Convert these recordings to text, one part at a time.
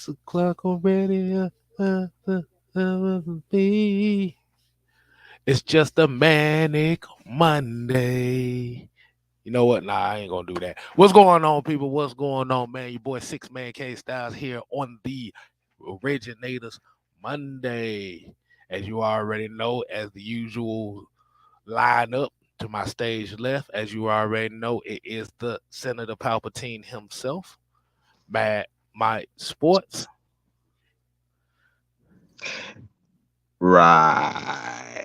o'clock already. Be. It's just a manic Monday. You know what? Nah, I ain't gonna do that. What's going on, people? What's going on, man? Your boy Six Man K Styles here on the Originators Monday. As you already know, as the usual lineup to my stage left, as you already know, it is the Senator Palpatine himself, Mad Mike Sports. Right.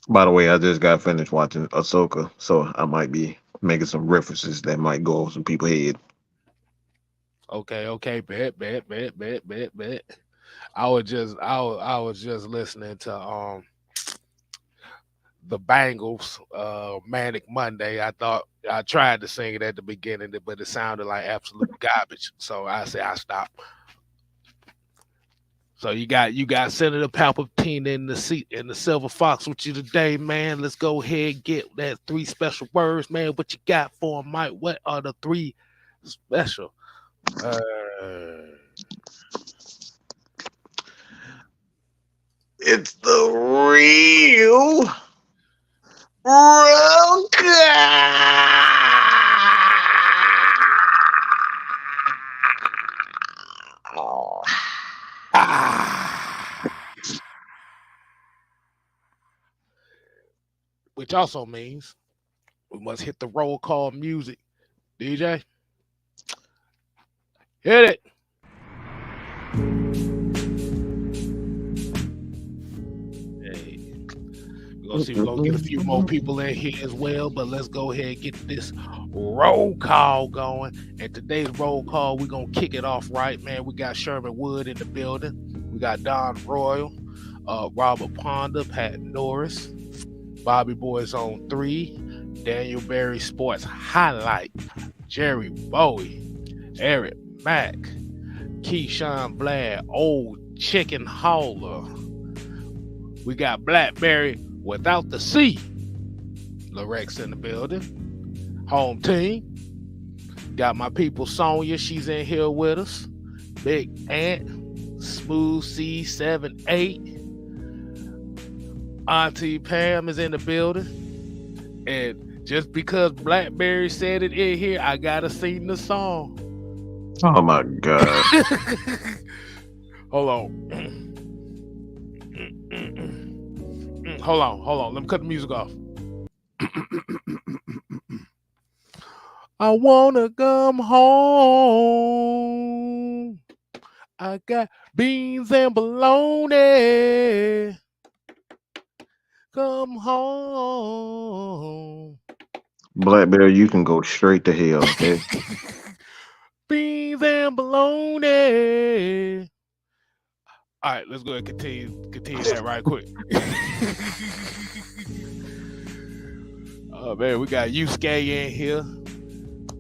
By the way, I just got finished watching Ahsoka, so I might be making some references that might go over some people's head. Okay, bet. I was just listening to the Bangles Manic Monday. I thought I tried to sing it at the beginning, but it sounded like absolute garbage. So I said I stopped. So you got Senator Palpatine in the seat in the Silver Fox with you today, man. Let's go ahead and get that three special words, man. What you got for 'em, Mike? What are the three special? Uh, It's the real ah, which also means we must hit the roll call music. DJ, hit it. Hey, we're gonna see. We're gonna get a few more people in here as well, but let's go ahead and get this roll call going. And today's roll call, we're gonna kick it off right, man. We got Sherman Wood in the building. We got Don Royal, Robert Ponder, Pat Norris, Bobby Boys on 3, Daniel Berry Sports Highlight, Jerry Bowie, Eric Mack, Keyshawn Vlad, Old Chicken Hauler. We got Blackberry without the C. Lorex in the building. Home team. Got my people Sonya. She's in here with us. Big Ant. Smooth C78. Auntie Pam is in the building. And just because Blackberry said it in here, I gotta sing the song. Oh my god. Hold on. Hold on. Let me cut the music off. I wanna come home. I got beans and bologna. Come home. Blackberry, you can go straight to hell, okay? Beans and bologna. All right, let's go ahead and continue that right quick. Oh man, we got Yusuke in here.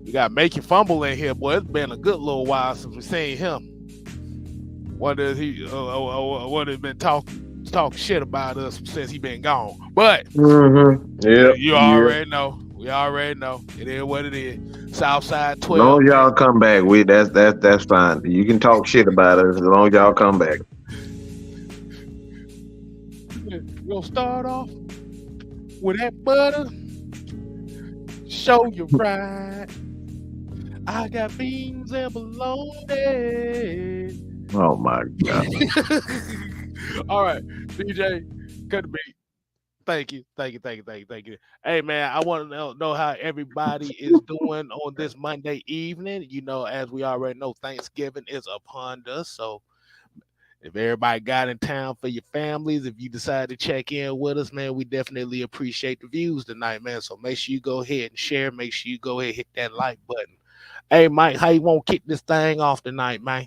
We got Make You Fumble in here, boy. It's been a good little while since we seen him. Wonder if he wonder if been talking shit about us since he been gone. But Yep. you already know. We already know. It is what it is. Southside As long 12, as man. y'all come back, that's fine. You can talk shit about us as long as y'all come back. We're gonna start off with that butter. Show you right. I got beans and bologna. Oh my god. All right, DJ, cut the beat. Thank you. Hey man, I want to know how everybody is doing on this Monday evening. You know, as we already know, Thanksgiving is upon us. So if everybody got in town for your families, if you decide to check in with us, man, we definitely appreciate the views tonight, man. So make sure you go ahead and share. Make sure you go ahead and hit that like button. Hey, Mike, how you want to kick this thing off tonight, man?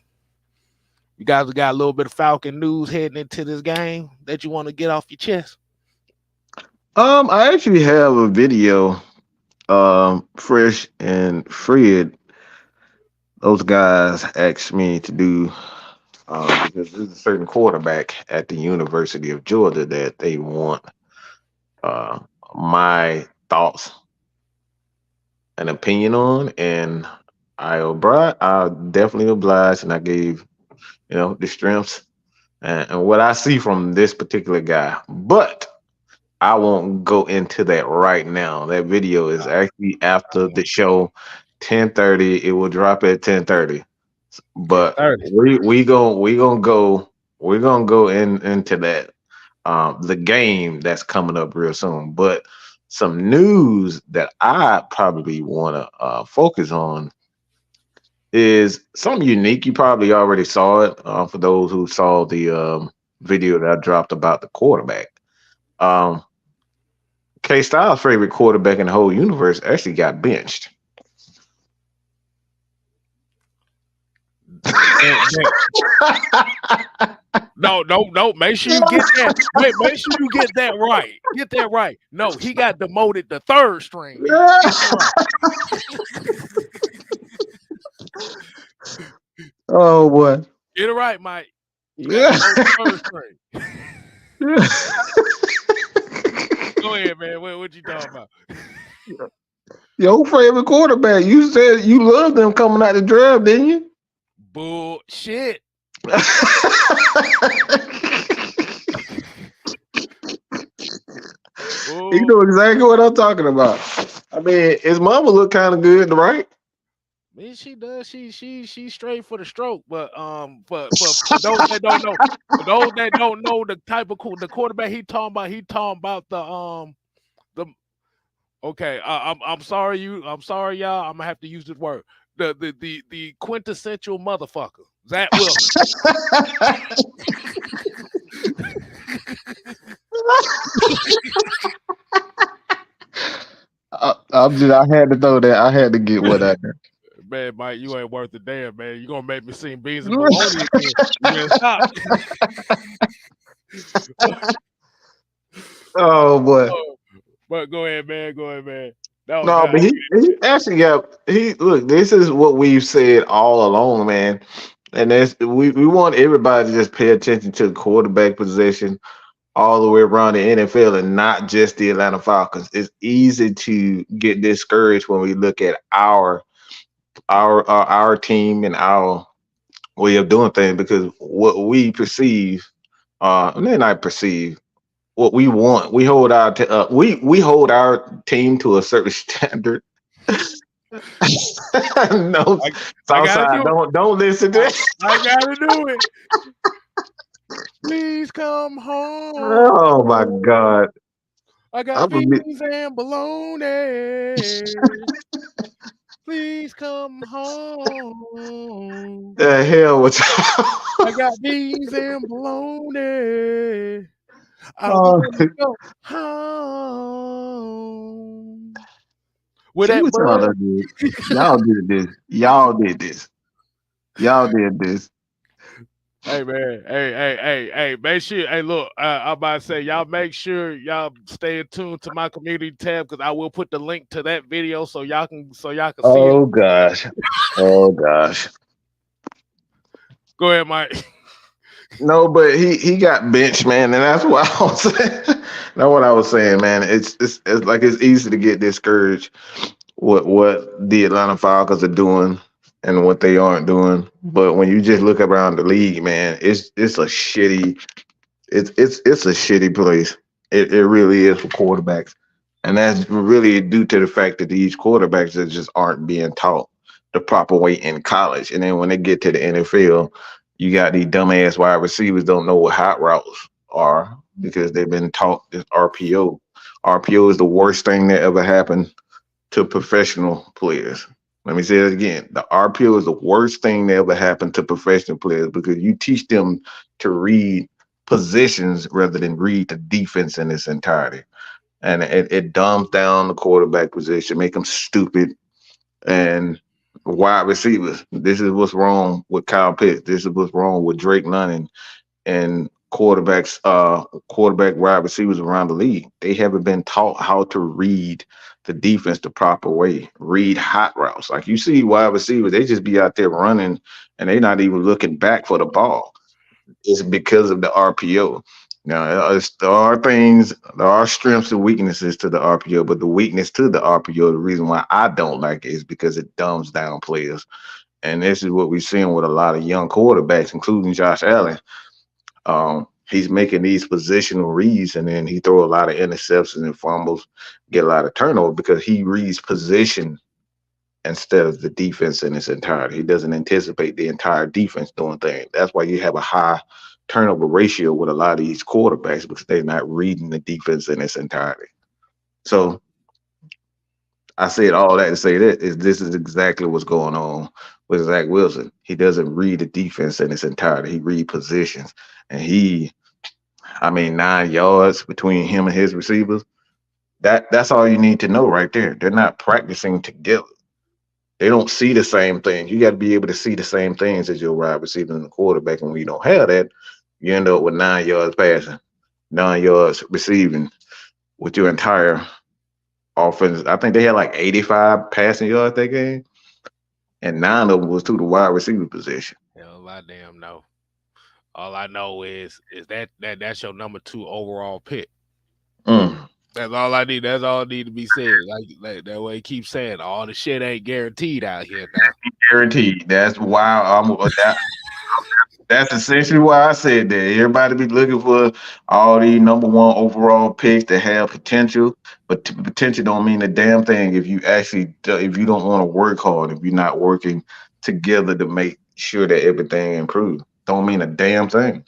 You guys got a little bit of Falcon news heading into this game that you want to get off your chest? I actually have a video, Fresh and Fred. Those guys asked me to do because there's a certain quarterback at the University of Georgia that they want uh my thoughts and opinion on, and I definitely obliged, and I gave the strengths and what I see from this particular guy. But I won't go into that right now. That video is actually after the show, 10:30. It will drop at 10:30. Ten But thirty. we're gonna go into that the game that's coming up real soon. But some news that I probably want to focus on is something unique. You probably already saw it for those who saw the video that I dropped about the quarterback. Um, K Styles' favorite quarterback in the whole universe actually got benched. No, no, no. Make sure you get that. Make sure you get that right. Get that right. No, he got demoted to third string. Get that Oh boy. Get it right, Mike. He got Yeah. demoted to third string. Go ahead, man. What you talking about? Your favorite quarterback. You said you loved them coming out the draft, didn't you? Bullshit. You know exactly what I'm talking about. I mean, his mama look kind of good, right? Man, she does. She's straight for the stroke. But for those that don't know, the type of the quarterback he talking about the okay. I'm sorry I'm sorry y'all. I'm gonna have to use this word. The quintessential motherfucker, Zach Wilson. I had to throw that. I had to get what I got. Man, Mike, you ain't worth a damn, man. You gonna make me sing beans and bologna again. You better stop. Oh boy. But go ahead, man. Go ahead, man. That was No, that. but he actually got he look, this is what we've said all along, man. And that's we want everybody to just pay attention to the quarterback position all the way around the NFL and not just the Atlanta Falcons. It's easy to get discouraged when we look at our team and our way of doing things because what we perceive, may not perceive, what we want, we hold we hold our team to a certain standard. No, I gotta Southside, do it. don't listen to it. I gotta do it. Please come home. Oh my God. I got I believe beans and bologna. Please come home. the hell with I got beans and bologna. I oh, want to go home. With see that what y'all butter. done did. Y'all did this. Y'all did this. Y'all did this. Hey man, hey, make sure, hey look, I'm about to say y'all make sure y'all stay tuned to my community tab because I will put the link to that video so y'all can see it. Oh gosh. Oh gosh. Go ahead, Mike. No, but he got benched, man, and that's what I was saying. That's what I was saying, man. It's like it's easy to get discouraged what the Atlanta Falcons are doing and what they aren't doing. But when you just look around the league, man, it's a shitty it's a shitty place. It really is for quarterbacks. And that's really due to the fact that these quarterbacks that just aren't being taught the proper way in college. And then when they get to the NFL, you got these dumbass wide receivers don't know what hot routes are because they've been taught this RPO. RPO is the worst thing that ever happened to professional players. Let me say that again. The RPO is the worst thing that ever happened to professional players because you teach them to read positions rather than read the defense in its entirety. And it dumbs down the quarterback position, make them stupid. And wide receivers, this is what's wrong with Kyle Pitts. This is what's wrong with Drake London and quarterback wide receivers around the league. They haven't been taught how to read the defense the proper way, read hot routes. Like you see wide receivers, they just be out there running and they're not even looking back for the ball. It's because of the RPO. Now, there are things, there are strengths and weaknesses to the RPO, but the weakness to the RPO, the reason why I don't like it is because it dumbs down players. And this is what we're seeing with a lot of young quarterbacks, including Josh Allen. He's making these positional reads, and then he throw a lot of interceptions and fumbles, get a lot of turnover because he reads position instead of the defense in its entirety. He doesn't anticipate the entire defense doing things. That's why you have a high turnover ratio with a lot of these quarterbacks because they're not reading the defense in its entirety. So I said all that to say that is this is exactly what's going on with Zach Wilson. He doesn't read the defense in its entirety. He read positions, and I mean, 9 yards between him and his receivers. That's all you need to know right there. They're not practicing together. They don't see the same thing. You got to be able to see the same things as your wide receiver and the quarterback. And when you don't have that, you end up with 9 yards passing, 9 yards receiving with your entire offense. I think they had like 85 passing yards that game, and 9 of them was to the wide receiver position. Hell, I damn know. All I know is that's your number two overall pick. Mm, That's all I need. That's all need to be said. Like that way, he keeps saying all the shit ain't guaranteed out here now. guaranteed. That's why that's essentially why I said that. Everybody be looking for all these number one overall picks that have potential, but potential don't mean a damn thing if you actually if you don't want to work hard, if you're not working together to make sure that everything improves. Don't mean a damn thing.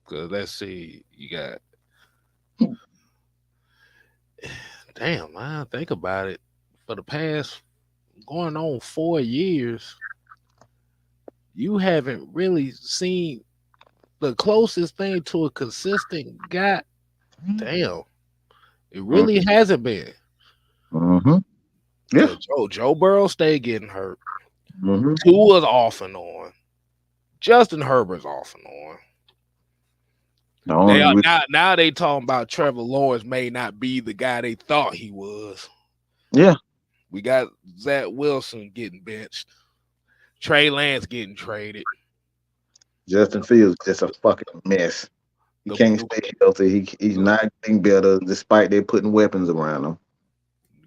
Cause let's see, you got damn. I think about it. For the past going on 4 years, you haven't really seen the closest thing to a consistent guy. Damn, it really hasn't been. Mm-hmm. Yeah. Cause Joe Burrow stay getting hurt. Mm-hmm. Tua's off and on. Justin Herbert's off and on. The They are only now they talking about Trevor Lawrence may not be the guy they thought he was. yeah. We got Zach Wilson getting benched. Trey Lance getting traded. Justin Fields just a fucking mess. He The, can't the, stay healthy. He's the not getting better despite they putting weapons around him.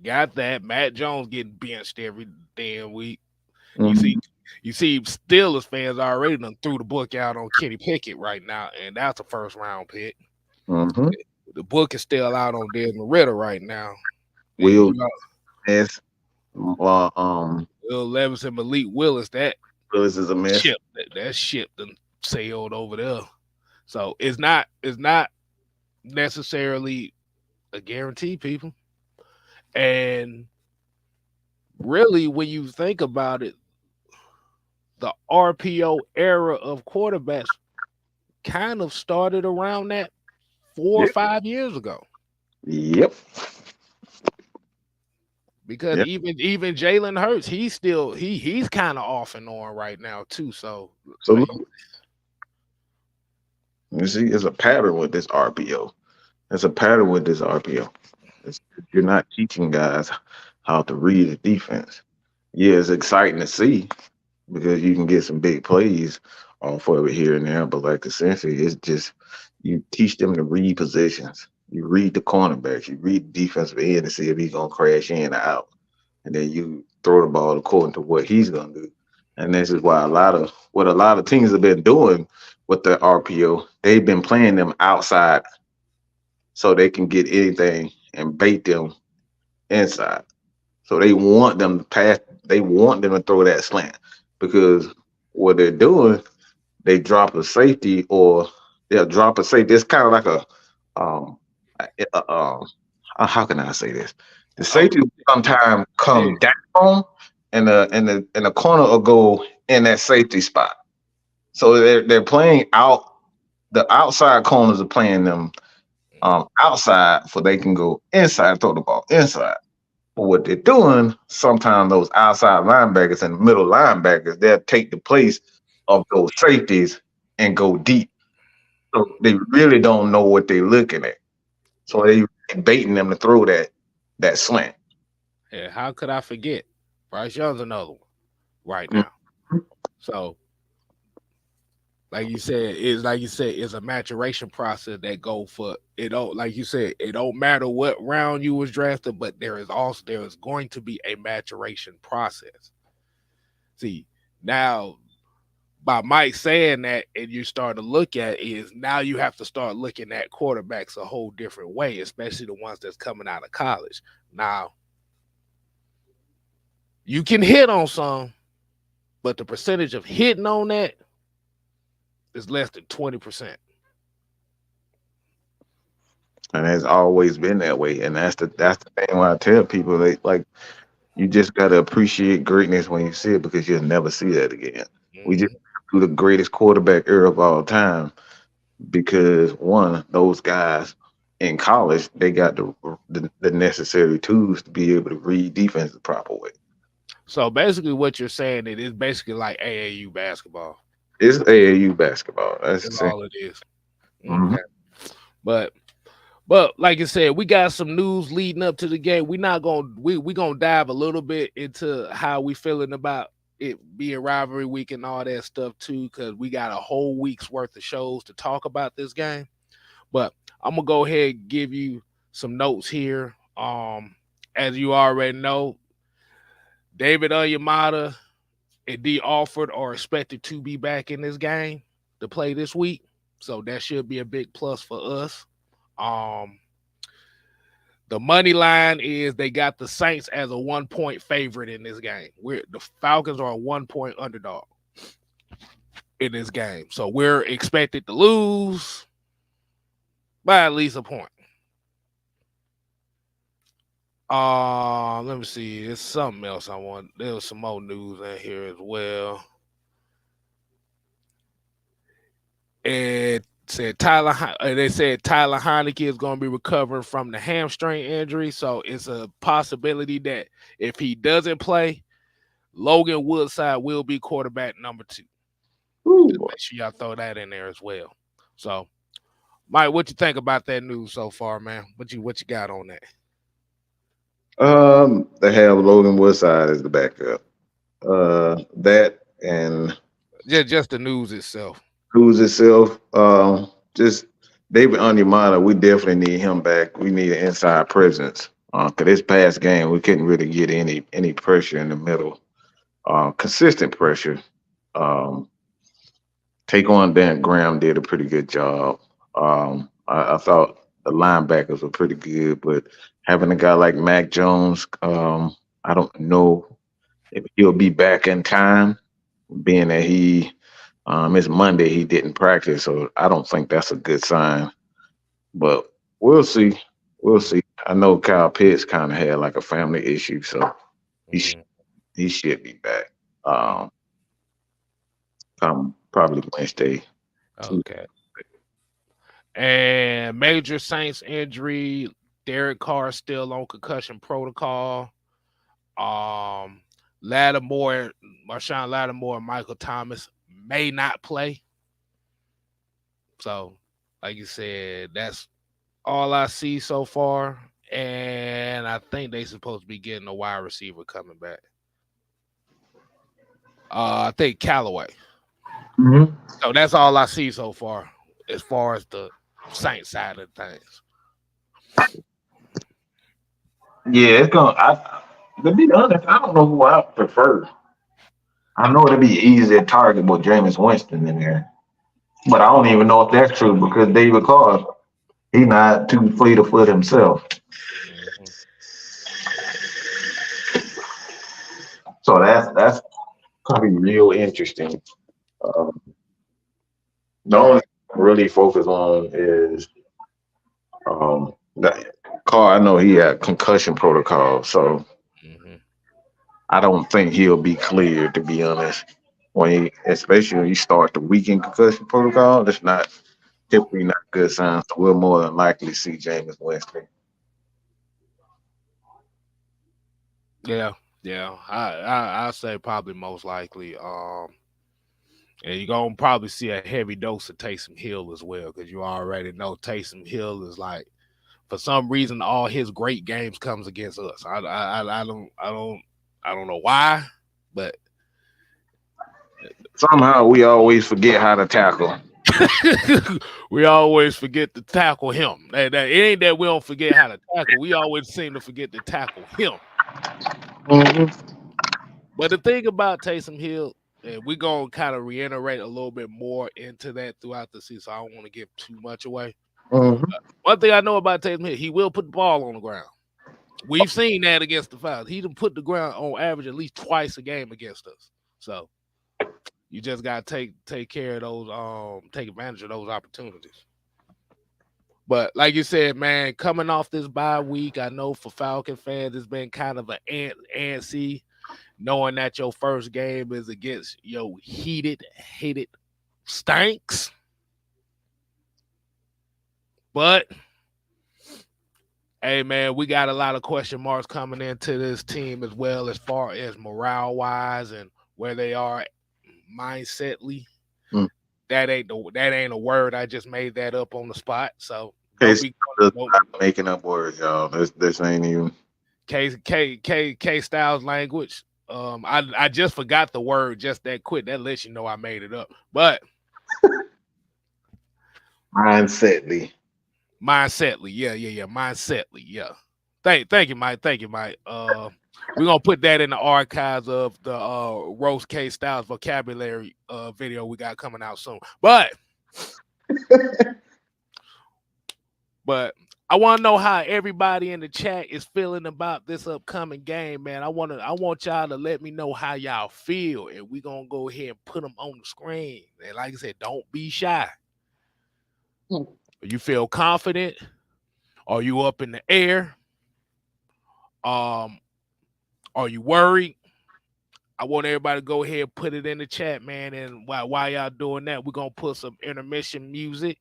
got that. Matt Jones getting benched every damn week. You Mm-hmm. see, you see, Steelers fans already done threw the book out on Kenny Pickett right now, and that's a first round pick. Mm-hmm. The book is still out on Desmond Ritter right now. And Will you got mess. Will Levis and Malik Willis. That Willis is a mess. ship that ship done sailed over there. So it's not necessarily a guarantee, people. And really, when you think about it, the RPO era of quarterbacks kind of started around that 4 or 5 years ago. Yep. Because Yep. even Jalen Hurts, he's still he's kind of off and on right now too. So So like, look, you see, it's a pattern with this RPO. It's a pattern with this RPO. It's, you're not teaching guys how to read a defense. Yeah, it's exciting to see because you can get some big plays off of it here and there. But like essentially, it's just you teach them to read positions. You read the cornerbacks. You read the defensive end to see if he's gonna crash in or out, and then you throw the ball according to what he's gonna do. And this is why a lot of teams have been doing with the RPO. They've been playing them outside so they can get anything and bait them inside. So they want them to pass. They want them to throw that slant because what they're doing, they drop a safety or they'll drop a safety. It's kind of like um, how can I say this? The oh safety will sometimes yeah, come down, and the corner will go in that safety spot. So they're playing out. The outside corners are playing them outside, so they can go inside, throw the ball inside. But what they're doing, sometimes those outside linebackers and middle linebackers, they'll take the place of those safeties and go deep. So they really don't know what they're looking at. So they baiting them to throw that slant. yeah. How could I forget? Bryce Young's another one right Mhm. now. So like you said, it's a maturation process that go for it. Don't like you said, it don't matter what round you was drafted, but there is going to be a maturation process. See, now by Mike saying that, and you start to look at is now you have to start looking at quarterbacks a whole different way, especially the ones that's coming out of college. Now you can hit on some, but the percentage of hitting on that is less than 20%. And it's always been that way. And that's the thing when I tell people they like you just gotta appreciate greatness when you see it because you'll never see that again. We just Mm-hmm. do the greatest quarterback era of all time because one, those guys in college they got the necessary tools to be able to read defense the proper way. So basically, what you're saying it is basically like AAU basketball. It's AAU basketball. That's the That's same. all it is. Mhm. Okay, but like I said, we got some news leading up to the game. We not gonna we gonna dive a little bit into how we feeling about it being rivalry week and all that stuff too, because we got a whole week's worth of shows to talk about this game. But I'm gonna go ahead and give you some notes here. As you already know, David Onyemata and D. Alford are expected to be back in this game to play this week. So that should be a big plus for us. Um, the money line is they got the Saints as a 1 point favorite in this game. The Falcons are a 1 point underdog in this game. So we're expected to lose by at least a point. Let me see. There's something else I want. There was some more news in here as well. And they said Tyler Heineke is going to be recovering from the hamstring injury, so it's a possibility that if he doesn't play, Logan Woodside will be quarterback number 2. Just Ooh. make sure y'all throw that in there as well. So, Mike, what you think about that news so far, man? What you got on that? They have Logan Woodside as the backup. That and Just the news itself. Cruz itself. Just David Onyemata, we definitely need him back. We need an inside presence. Cause this past game we couldn't really get any pressure in the middle. Consistent pressure. Um, Take on Dan Graham did a pretty good job. I thought the linebackers were pretty good, but having a guy like Mac Jones, I don't know if he'll be back in time, being that it's Monday, he didn't practice, so I don't think that's a good sign. But we'll see. We'll see. I know Kyle Pitts kind of had like a family issue, so he sh- Mm-hmm. he should be back. Um, probably Wednesday. Okay. And major Saints injury. Derek Carr still on concussion protocol. Um, Lattimore, Marshawn Lattimore, and Michael Thomas may not play. So, like you said, that's all I see so far. And I think they supposed to be getting a wide receiver coming back. I think Callaway. Mhm. So that's all I see so far as the Saints side of things. Yeah, it's gonna. To be honest, I don't know who I prefer. I know it'd be easy to target with Jameis Winston in there, but I don't even know if that's true because David Carr, he not too fleet of foot himself. Mhm. So that's probably real interesting. Um, the only Right. thing I really focus on is that Carr. I know he had concussion protocol, so Hmm. I don't think he'll be cleared. To be honest, especially when you start the weekend concussion protocol, that's not typically not good signs. So we'll more than likely see Jameis Winston. Yeah, yeah. I say probably most likely. And you're gonna probably see a heavy dose of Taysom Hill as well, because you already know Taysom Hill is like for some reason all his great games comes against us. I don't know why, but Somehow we always forget how to tackle. We always forget to tackle him. It ain't that we don't forget how to tackle. We always seem to forget to tackle him. Mm-hmm. But the thing about Taysom Hill, and we're going to kind of reiterate a little bit more into that throughout the season. So I don't want to give too much away. Mm-hmm. One thing I know about Taysom Hill, he will put the ball on the ground. We've seen that against the Falcons. He done put the ground on average at least twice a game against us. So you just got to take care of those, take advantage of those opportunities. But like you said, man, coming off this bye week, I know for Falcon fans, it's been kind of an antsy, knowing that your first game is against your hated Stanks. But hey, man, we got a lot of question marks coming into this team as well, as far as morale-wise and where they are mindsetly. That ain't a word. I just made that up on the spot. So don't making up words, y'all. This ain't even K Styles language. I just forgot the word just that quick. That lets you know I made it up. But mindsetly. Yeah. Mindsetly, yeah. Thank you, Mike. We're gonna put that in the archives of the Roast K Styles vocabulary video we got coming out soon. But I want to know how everybody in the chat is feeling about this upcoming game, man. I want y'all to let me know how y'all feel, and we're gonna go ahead and put them on the screen. And like I said, don't be shy. You feel confident? Are you up in the air? Are you worried? I want everybody to go ahead and put it in the chat, man. And while y'all doing that, we're gonna put some intermission music.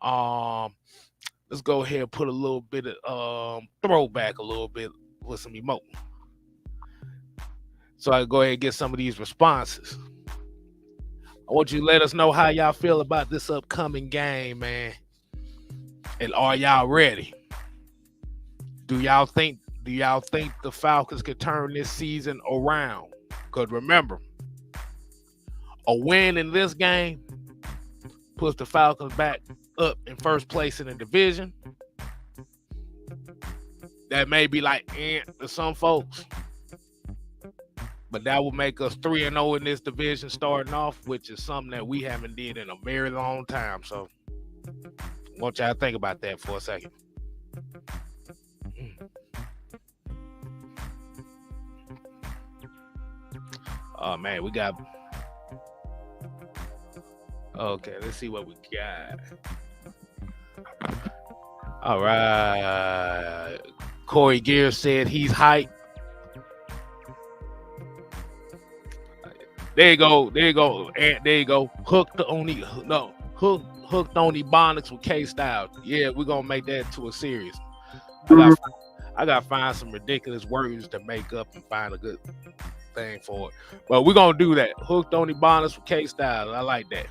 Let's go ahead and put a little bit of throwback a little bit with some emote. So I can go ahead and get some of these responses. I want you to let us know how y'all feel about this upcoming game, man. And are y'all ready? Do y'all think the Falcons could turn this season around? Because remember, a win in this game puts the Falcons back up in first place in the division. That may be like to some folks, but that will make us 3-0 in this division starting off, which is something that we haven't did in a very long time. So I want y'all to think about that for a second. Oh man, we got. Okay, let's see what we got. All right. Corey Gear said he's hyped. There you go. And there you go. Hooked on Ebonics with K Styles. Yeah, we're gonna make that to a series. I gotta find some ridiculous words to make up and find a good thing for it. But we're gonna do that. Hooked on Ebonics with K Styles. I like that.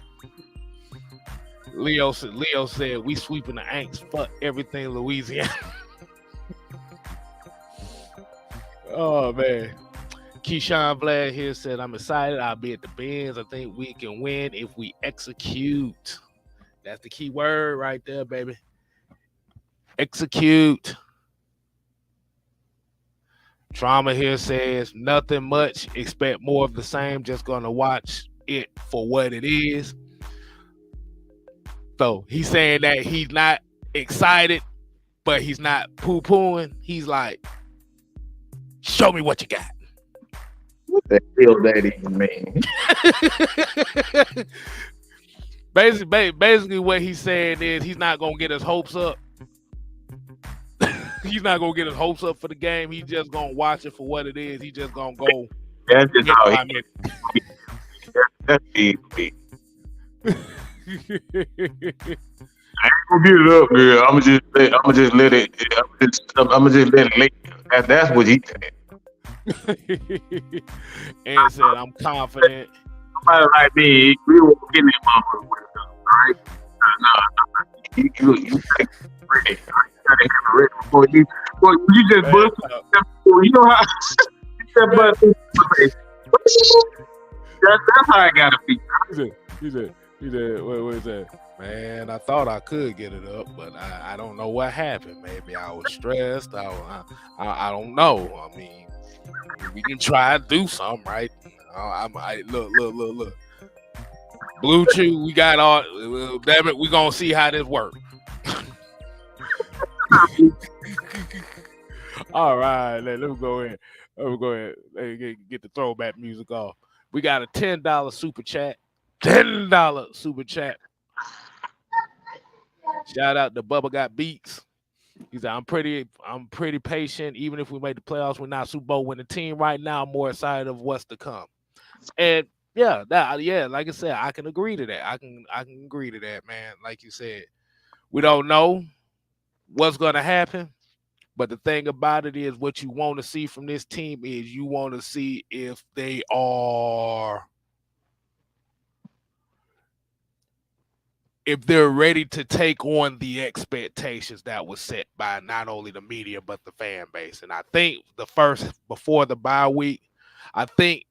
Leo said we sweeping the Aints. Fuck everything Louisiana. Oh man. Keyshawn Vlad here said, I'm excited. I'll be at the Benz. I think we can win if we execute. That's the key word right there, baby. Execute. Trauma here says, nothing much. Expect more of the same. Just going to watch it for what it is. So he's saying that he's not excited, but he's not poo-pooing. He's like, show me what you got. What the hell that even mean? Basically, what he's saying is he's not gonna get his hopes up. He's not gonna get his hopes up for the game. He's just gonna watch it for what it is. He's just gonna go. That's just how that's big. I ain't gonna get it up, girl. I'ma just let it lay. That's what he said. And said, I'm confident. Somebody like me, we won't get that motherfucker with us, right? No. You take ready. You gotta have it ready before you just bust. You know how you just bust. That's how I gotta feel. He said, what is that? Man, I thought I could get it up, but I don't know what happened. Maybe I was stressed. I don't know. I mean, we can try to do something, right? Look. Bluetooth, we got all. Damn it, we gonna see how this works. All right, let me go ahead. Let me go ahead. Let me get the throwback music off. We got a $10 super chat. $10 super chat. Shout out to Bubba Got Beats. He said, I'm pretty patient. Even if we make the playoffs, we're not Super Bowl winning team right now. I'm more excited of what's to come. And yeah, like I said, I can agree to that. I can agree to that, man. Like you said, we don't know what's gonna happen. But the thing about it is, what you want to see from this team is you want to see if they're ready to take on the expectations that was set by not only the media but the fan base. And I think before the bye week, I think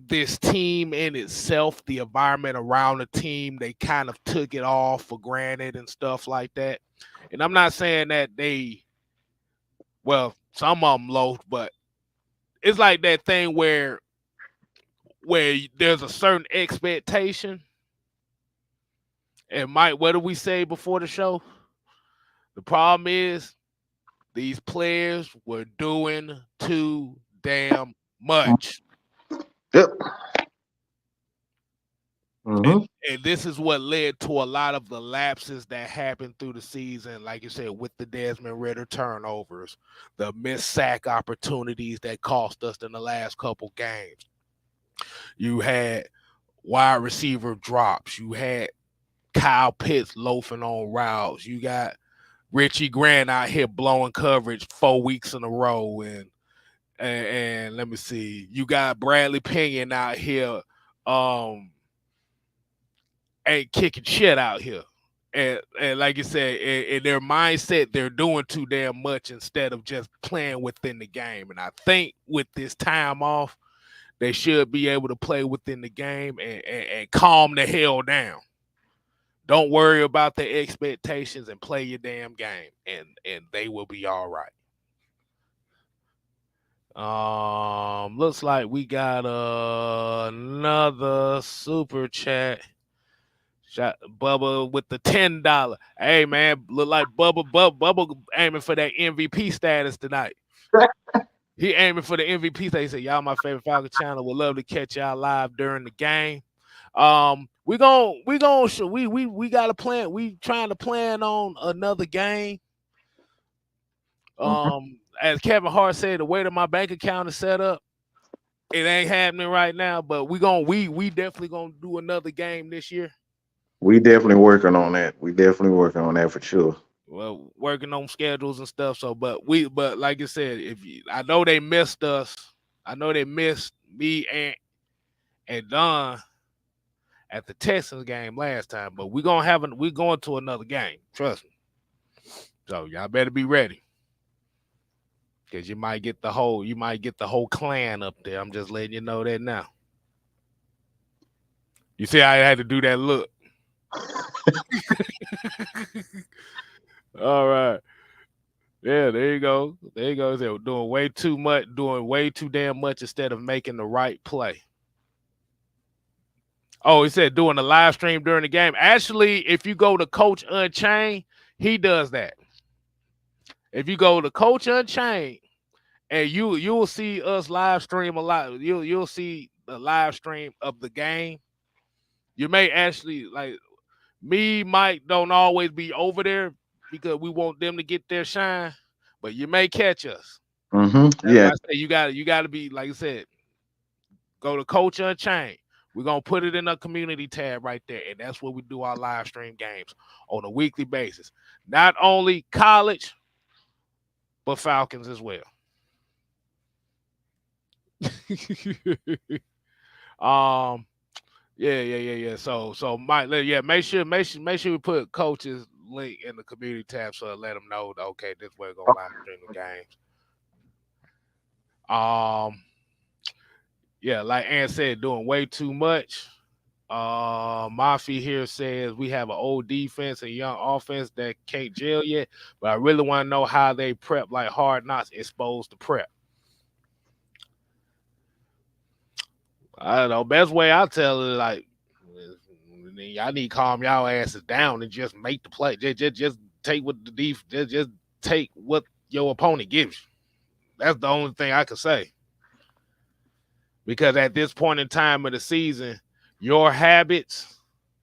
this team in itself, the environment around the team, they kind of took it all for granted and stuff like that. And I'm not saying that some of them low, but it's like that thing where there's a certain expectation. And Mike, what did we say before the show? The problem is these players were doing too damn much. Yep. Mm-hmm. And this is what led to a lot of the lapses that happened through the season, like you said, with the Desmond Ridder turnovers, the missed sack opportunities that cost us in the last couple games. You had wide receiver drops. You had Kyle Pitts loafing on routes. You got Richie Grant out here blowing coverage 4 weeks in a row. And let me see. You got Bradley Pinion out here ain't kicking shit out here. And like you said, in their mindset, they're doing too damn much instead of just playing within the game. And I think with this time off, they should be able to play within the game and calm the hell down. Don't worry about the expectations and play your damn game, and they will be all right. Looks like we got another super chat. Shot Bubba with the $10. Hey man, look like Bubba aiming for that MVP status tonight. He aiming for the MVP status. He said, "Y'all my favorite Falcons channel. Would love to catch y'all live during the game." We got a plan. We trying to plan on another game. As Kevin Hart said, the way that my bank account is set up, it ain't happening right now. But we definitely gonna do another game this year. We definitely working on that. We definitely working on that for sure. Well, working on schedules and stuff. So, but like I said, I know they missed us. I know they missed me and Don at the Texans game last time. But we're going to another game. Trust me. So y'all better be ready. Because you might get the whole clan up there. I'm just letting you know that now. You see, I had to do that look. All right. Yeah, there you go. There you go. They're doing way too damn much instead of making the right play. Oh, he said doing a live stream during the game. Actually, if you go to Coach Unchained, he does that. If you go to Coach Unchained, and you'll see us live stream a lot. You'll see the live stream of the game. You may actually like me, Mike, don't always be over there because we want them to get their shine, but you may catch us. Mm-hmm. Yeah. I say you got to be like I said. Go to Coach Unchained. We're gonna put it in a community tab right there, and that's where we do our live stream games on a weekly basis. Not only college, but Falcons as well. Yeah. So Mike, make sure we put Coach's link in the community tab so let them know that, okay, this way we're gonna live stream the games. Yeah, like Ann said, doing way too much. Mafi here says we have an old defense and young offense that can't gel yet, but I really want to know how they prep like hard knocks exposed to prep. I don't know. Best way I tell it like y'all need to calm y'all asses down and just make the play. Just take what the just take what your opponent gives you. That's the only thing I can say. Because at this point in time of the season, your habits,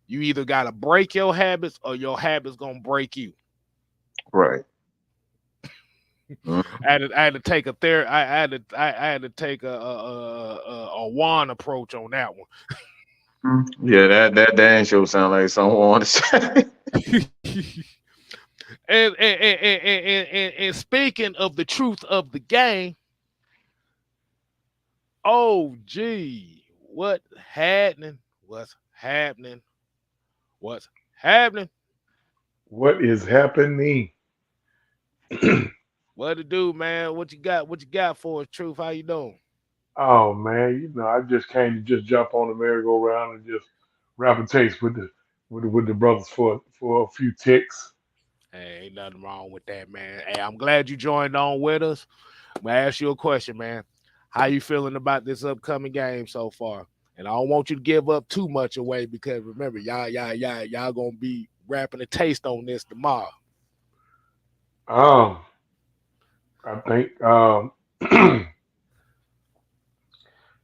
you either got to break your habits or your habits gonna break you. Right. I had to take a I had to take a one approach on that one. Yeah, that dance show sound like someone to say. And speaking of the truth of the game, oh gee, what happening? What's happening? What's happening? What is happening? What to do, man? What you got? What you got for us, Truth? How you doing? Oh man, I just came to just jump on the merry-go-round and just rap a taste with the brothers for a few ticks. Hey, ain't nothing wrong with that, man. Hey, I'm glad you joined on with us. I'm gonna ask you a question, man. How you feeling about this upcoming game so far? And I don't want you to give up too much away because remember, y'all gonna be rapping a taste on this tomorrow. Um, I think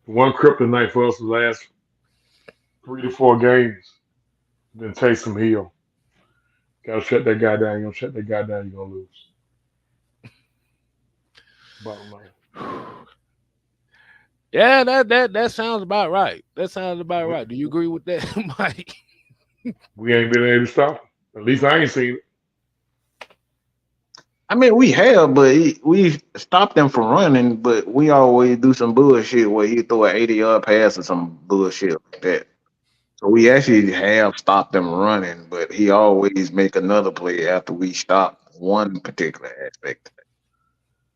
one kryptonite for us the last 3 to 4 games been Taysom Hill. Gotta shut that guy down. You don't shut that guy down, you're gonna lose. Bottom line. Yeah, that sounds about right. That sounds about We, right. Do you agree with that, Mike? we ain't been able to stop him. At least I ain't seen it. I mean, we have, but we stopped him from running. But we always do some bullshit where he throw an 80-yard pass or some bullshit like that. So we actually have stopped him running, but he always make another play after we stop one particular aspect.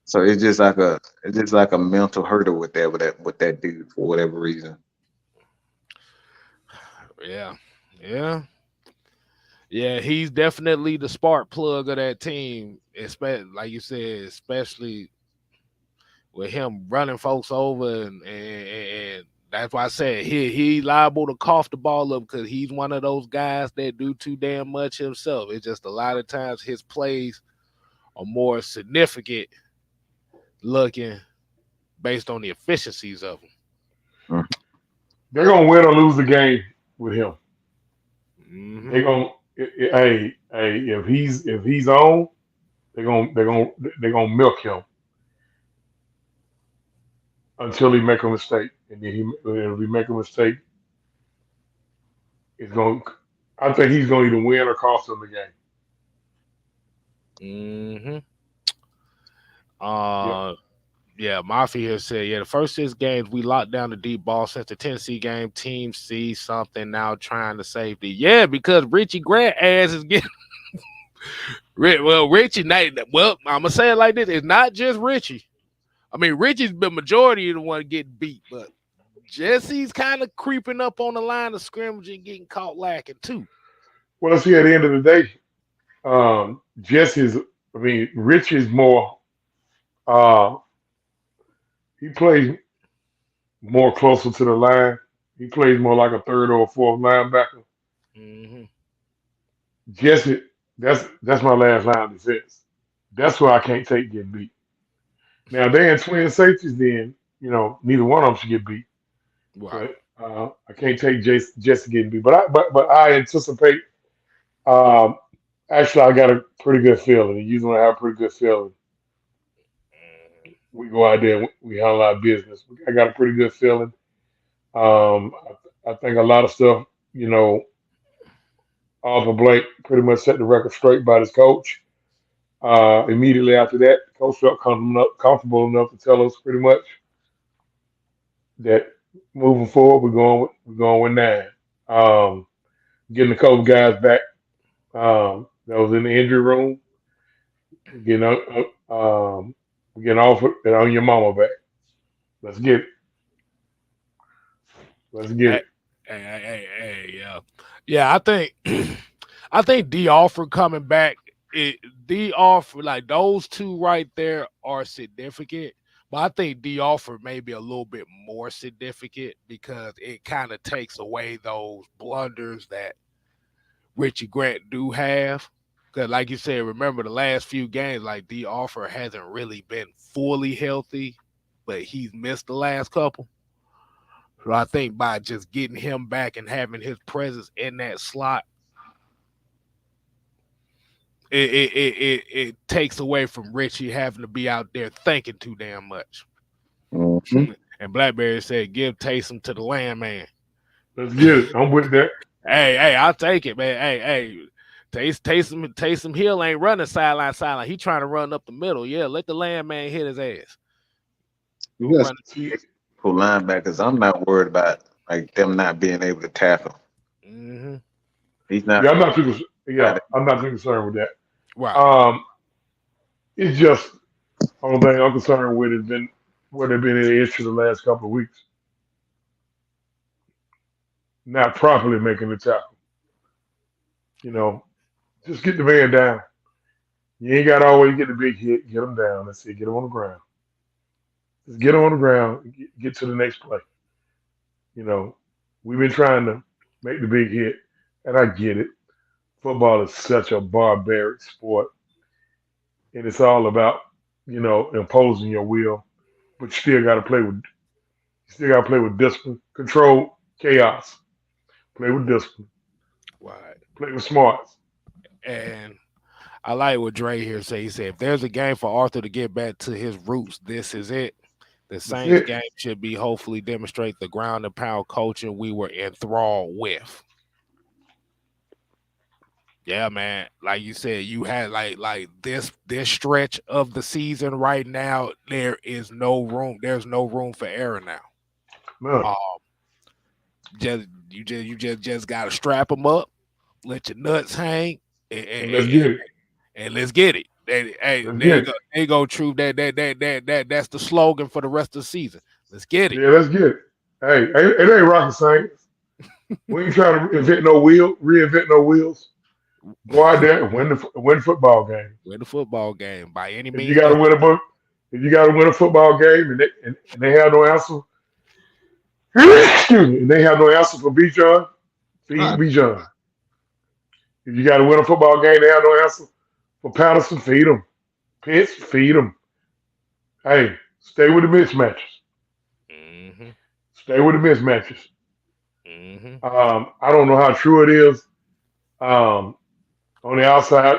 So it's just like a mental hurdle with that dude for whatever reason. Yeah, yeah, yeah. He's definitely the spark plug of that team. Especially, like you said, especially with him running folks over, and that's why I said he liable to cough the ball up because he's one of those guys that do too damn much himself. It's just a lot of times his plays are more significant looking based on the efficiencies of them. Mm. They're gonna win or lose the game with him. Mm-hmm. They're gonna hey if he's on, they're gonna milk him until he make a mistake, and then if he make a mistake, it's going. I think he's going to either win or cost them the game. Mm-hmm. Yep. Yeah, Mafia here said, yeah, the first 6 games we locked down the deep ball since the Tennessee game. Team see something now trying to save the because Richie Grant ass is getting well, Richie. Well, I'm gonna say it like this: it's not just Richie. I mean, Richie's the majority of the one getting beat, but Jesse's kind of creeping up on the line of scrimmage and getting caught lacking too. Well, see, at the end of the day, Jesse's. I mean, Rich is more. Uh, he plays more closer to the line. He plays more like a third or a fourth linebacker. Mm-hmm. Jesse, that's my last line of defense. That's why I can't take getting beat. Now they in twin safeties, then neither one of them should get beat. Right. But I can't take Jesse getting beat. But I anticipate. Um, actually, I got a pretty good feeling. And usually, when I have a pretty good feeling, we go out there and we handle our business. I got a pretty good feeling. I think a lot of stuff, Arthur Blake pretty much set the record straight by his coach. Immediately after that, the coach felt comfortable enough to tell us pretty much that moving forward, we're going with 9. Getting a couple guys back that was in the injury room, getting getting off on your mama back. Let's get it. Let's get Hey, it. yeah, yeah. I think I think D Offer coming back. D Offer like those two right there are significant, but I think D Offer maybe a little bit more significant because it kind of takes away those blunders that Richie Grant do have. Because, like you said, remember the last few games, like D Offer hasn't really been fully healthy, but he's missed the last couple. So I think by just getting him back and having his presence in that slot, it takes away from Richie having to be out there thinking too damn much. Mm-hmm. And Blackberry said, "Give Taysom to the landman." Let's get it. I'm with that. Hey, I'll take it, man. Hey, Taysom Hill ain't running sideline. He trying to run up the middle. Yeah, let the landman hit his ass. Go You got run. some See, for linebackers. I'm not worried about like them not being able to tackle. Mm-hmm. He's yeah, not. I'm not too. Yeah, I'm not too concerned with that. Right. It's just only thing I'm concerned with has been where there been any issue the last couple of weeks, not properly making the tackle. You know, just get the man down. You ain't got to always get the big hit. Get him down. Let's see. Get him on the ground. Just get him on the ground. And get to the next play. You know, we've been trying to make the big hit, and I get it. Football is such a barbaric sport, and it's all about imposing your will, but you still got to play with discipline, control, chaos. Play with discipline. Right. Play with smarts. And I like what Dre here say. He said, if there's a game for Arthur to get back to his roots, this is it. The That's Saints it. game should be hopefully demonstrate the ground and pound coaching we were enthralled with. Yeah, man. Like you said, you had like this stretch of the season right now. There is no room. There's no room for error now. Man. Um, you just gotta strap them up, let your nuts hang, and, And and, let's and, get it. and let's get it. Hey, Let's there get you it. go. There you go. True. That's the slogan for the rest of the season. Let's get it. Yeah, let's get it. Hey, it ain't rocket science. We ain't trying to reinvent no wheels. Go out there and win the football game. Win the football game by any If you means got to necessary. win a book, if you got to win a football game and they have no answer, excuse me, and they have no answer for Bijan, feed Right. Bijan. If you got to win a football game, they have no answer for Patterson, feed them. Pitts, feed them. Hey, stay with the mismatches. Mm-hmm. Stay with the mismatches. Mm-hmm. I don't know how true it is. Um, on the outside,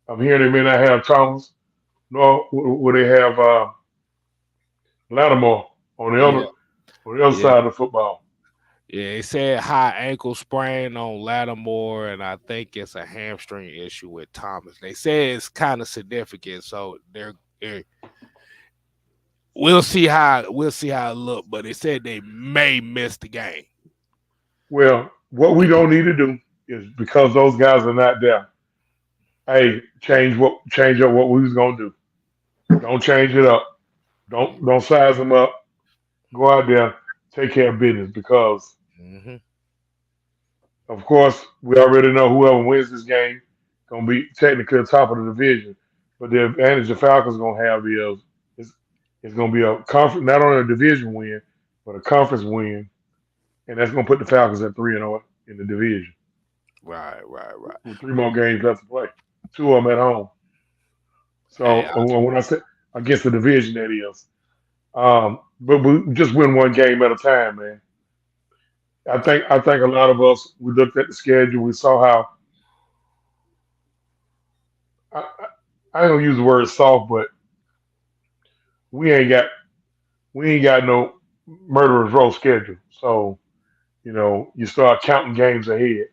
I'm hearing they may not have Thomas, nor will they have Lattimore on the Yeah. other Yeah. side of the football. Yeah. They said high ankle sprain on Lattimore, and I think it's a hamstring issue with Thomas. They say it's kind of significant, so we'll see how it look. But they said they may miss the game. Well, what we don't need to do is because those guys are not there. Hey, change up what we was gonna do. Don't change it up. Don't size them up. Go out there, take care of business because Mm-hmm. of course we already know whoever wins this game gonna be technically top of the division. But the advantage the Falcons gonna have is it's, it's gonna be a conference, not only a division win, but a conference win, and that's gonna put the Falcons at 3-0 in the division Right. with three more games left to play. Two of them at home. Hey, So when I say against the division, that is. But we just win one game at a time, man. I think a lot of us we looked at the schedule, we saw how I don't use the word soft, but we ain't got we ain't got no murderer's row schedule. So you start counting games ahead.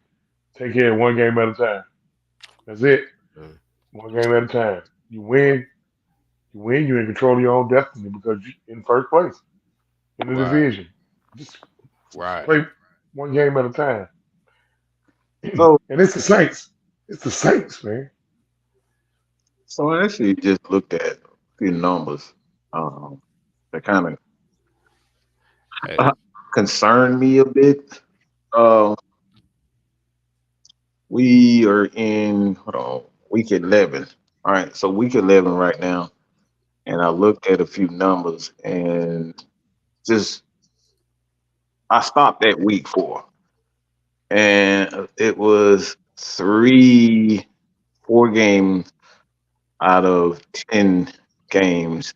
Take care of one game at a time. That's it. uh, One game at a time. You win. You're in control of your own destiny because you're in first place in the right, division. Just right. play one game at a time. So, And it's the Saints. It's the Saints, man. so I actually just looked at a few numbers. That kind Hey, of concern me a bit. Uh, we are in hold on week 11. All right, so week 11 right now, and I looked at a few numbers and just I stopped at week 4, and it was 4 games out of 10 games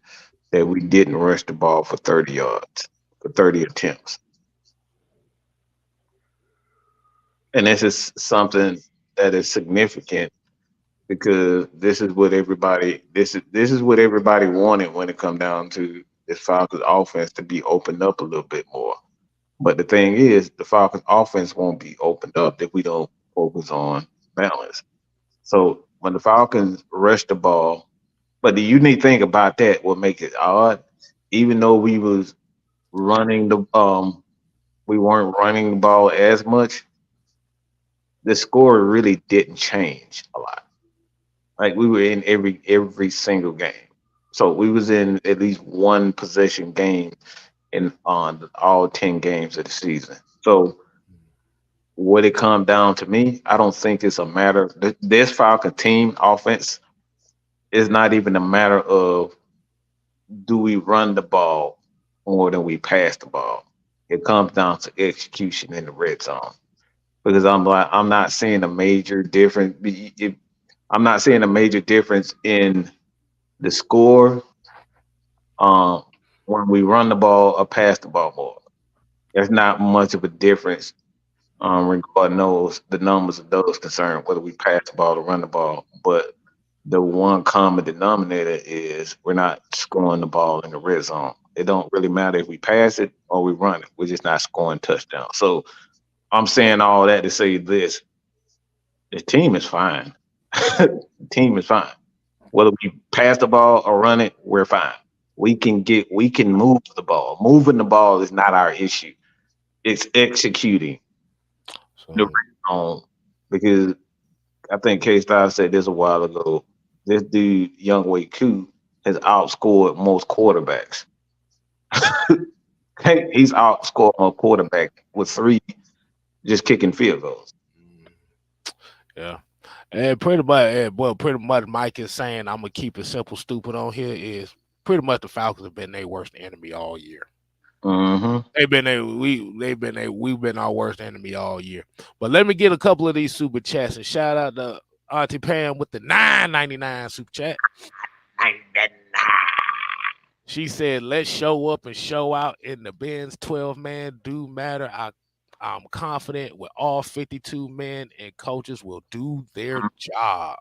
that we didn't rush the ball for 30 yards, for 30 attempts. And this is something that is significant because this is what everybody wanted when it come down to this Falcons offense to be opened up a little bit more. But the thing is, the Falcons offense won't be opened up if we don't focus on balance. So when the Falcons rush the ball, but the unique thing about that will make it odd, even though running the we weren't running the ball as much, the score really didn't change a lot. Like we were in every single game. So we was in at least one possession game in on all 10 games of the season. So what it come down to me, I don't think it's a matter. This Falcon team offense is not even a matter of do we run the ball more than we pass the ball. It comes down to execution in the red zone because I'm not seeing a major difference. I'm not seeing a major difference in the score um, when we run the ball or pass the ball more. There's not much of a difference regarding the numbers of those concerned, whether we pass the ball or run the ball. But the one common denominator is we're not scoring the ball in the red zone. It don't really matter if we pass it or we run it. We're just not scoring touchdowns. So I'm saying all that to say this: the team is fine. The team is fine. Whether we pass the ball or run it, we're fine. We can move the ball. Moving the ball is not our issue. It's executing the So red zone because I think K Star said this a while ago. This dude, Young Wei Koo, has outscored most quarterbacks. He's outscored a quarterback with 3 just kicking field goals. mm, yeah. And pretty much Mike is saying I'm gonna keep it simple, stupid on here is pretty much the Falcons have been their worst enemy all year. Mm-hmm. We've been our worst enemy all year. But let me get a couple of these super chats and shout out to Auntie Pam with the 9.99 super chat. She said, "Let's show up and show out in the Benz 12 man do matter. I'm confident with all 52 men and coaches will do their job.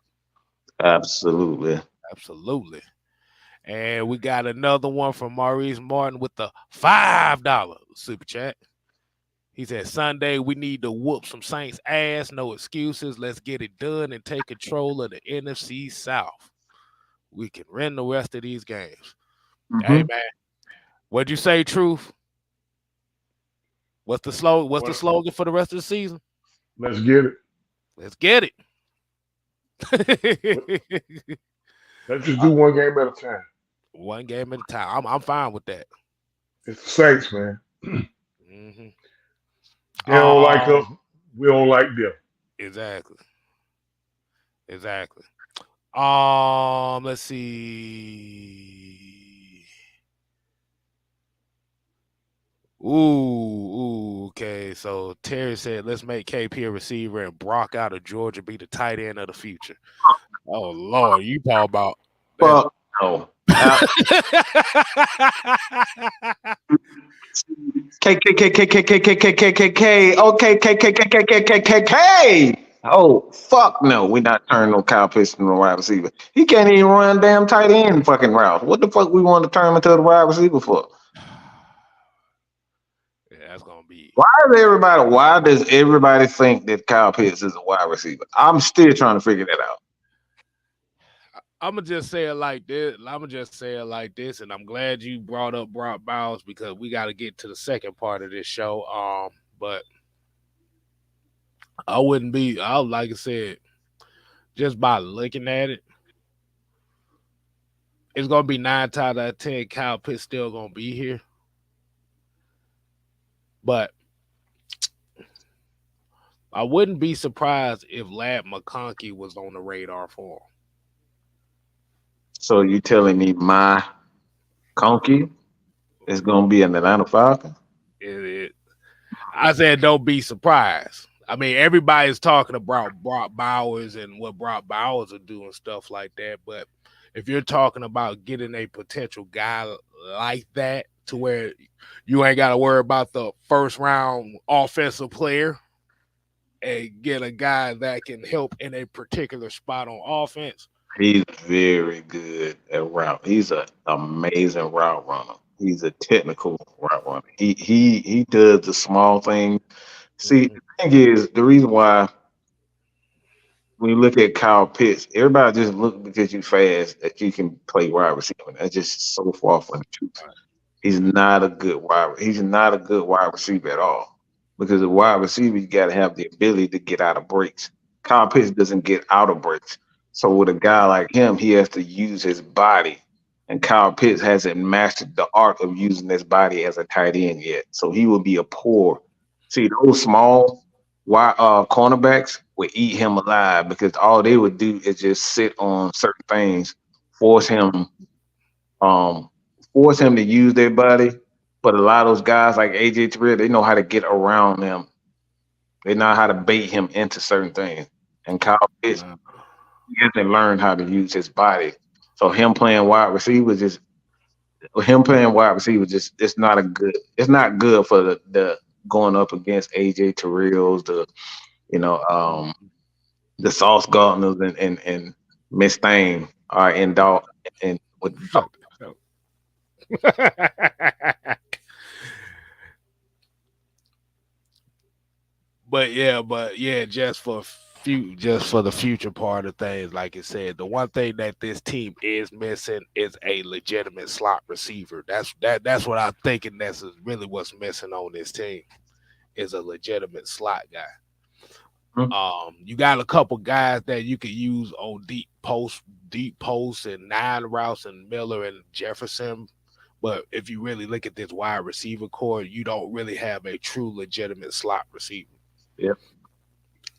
Absolutely. Absolutely." And we got another one from Maurice Martin with the $5 super chat. He said, "Sunday, we need to whoop some Saints ass. No excuses. Let's get it done and take control of the NFC South. We can win the rest of these games." Hey, Mm-hmm. man, what'd you say, Truth? What's the slogan? What's the Well, slogan for the rest of the season? let's get it. Let's get it. Let's just Uh, do one game at a time. one game at a time. I'm fine with that. It's the Saints, man. Hmm. They don't like us. Um, We don't like them. exactly, exactly. Let's see. Okay. So Terry said, "Let's make KP a receiver and Brock out of Georgia be the tight end of the future." Oh Lord, you talk about that. Fuck no. K K K K K K K K K K K. Okay, K K K K K K K K. Oh fuck no, we not turning no Kyle Pitts into a wide receiver. He can't even run damn tight end fucking route. What the fuck we want to turn him into the wide receiver for? Yeah, that's gonna be. Why does everybody think that Kyle Pitts is a wide receiver? I'm still trying to figure that out. I'm gonna just say it like this. I'm gonna just say it like this, and I'm glad you brought up Brock Bowers because we got to get to the second part of this show. But I wouldn't be. I like I said, just by looking at it, it's gonna be 9 times out of 10. Kyle Pitts still gonna be here, But I wouldn't be surprised if Lad McConkey was on the radar for So you telling me my Conky is gonna be an Atlanta Falcon? him. I said don't be surprised. I mean, everybody's talking about Brock Bowers and what Brock Bowers are doing, stuff like that. But if you're talking about getting a potential guy like that to where you ain't got to worry about the first round offensive player and get a guy that can help in a particular spot on offense. He's very good at route. He's an amazing route runner. He's a technical route runner. He does the small things. See, Mhm. the thing is, the reason why when you look at Kyle Pitts, everybody just look because you fast that you can play wide receiver. That's just so far from the truth. He's not a good wide. He's not a good wide receiver at all. Because a wide receiver, you got to have the ability to get out of breaks. Kyle Pitts doesn't get out of breaks. So with a guy like him, he has to use his body, and Kyle Pitts hasn't mastered the art of using his body as a tight end yet. So he will be a poor. See, those small wide cornerbacks would eat him alive because all they would do is just sit on certain things, force him um, force him to use their body. But a lot of those guys like AJ Terrell, they know how to get around him. They know how to bait him into certain things. And Kyle Pitts, Uh, he hasn't learned how to use his body. So him playing wide receiver just him playing wide receiver just it's not good for the going up against AJ Terrell's, the Sauce Gardners and Miss Thane are in dog and with shut the but yeah, just for the future part of things, like I said, the one thing that this team is missing is a legitimate slot receiver. That's what I'm thinking. That's really what's missing on this team is a legitimate slot guy. Mhm. You got a couple guys that you could use on deep posts, and nine routes, and Miller and Jefferson. But if you really look at this wide receiver core, you don't really have a true legitimate slot receiver. Yep.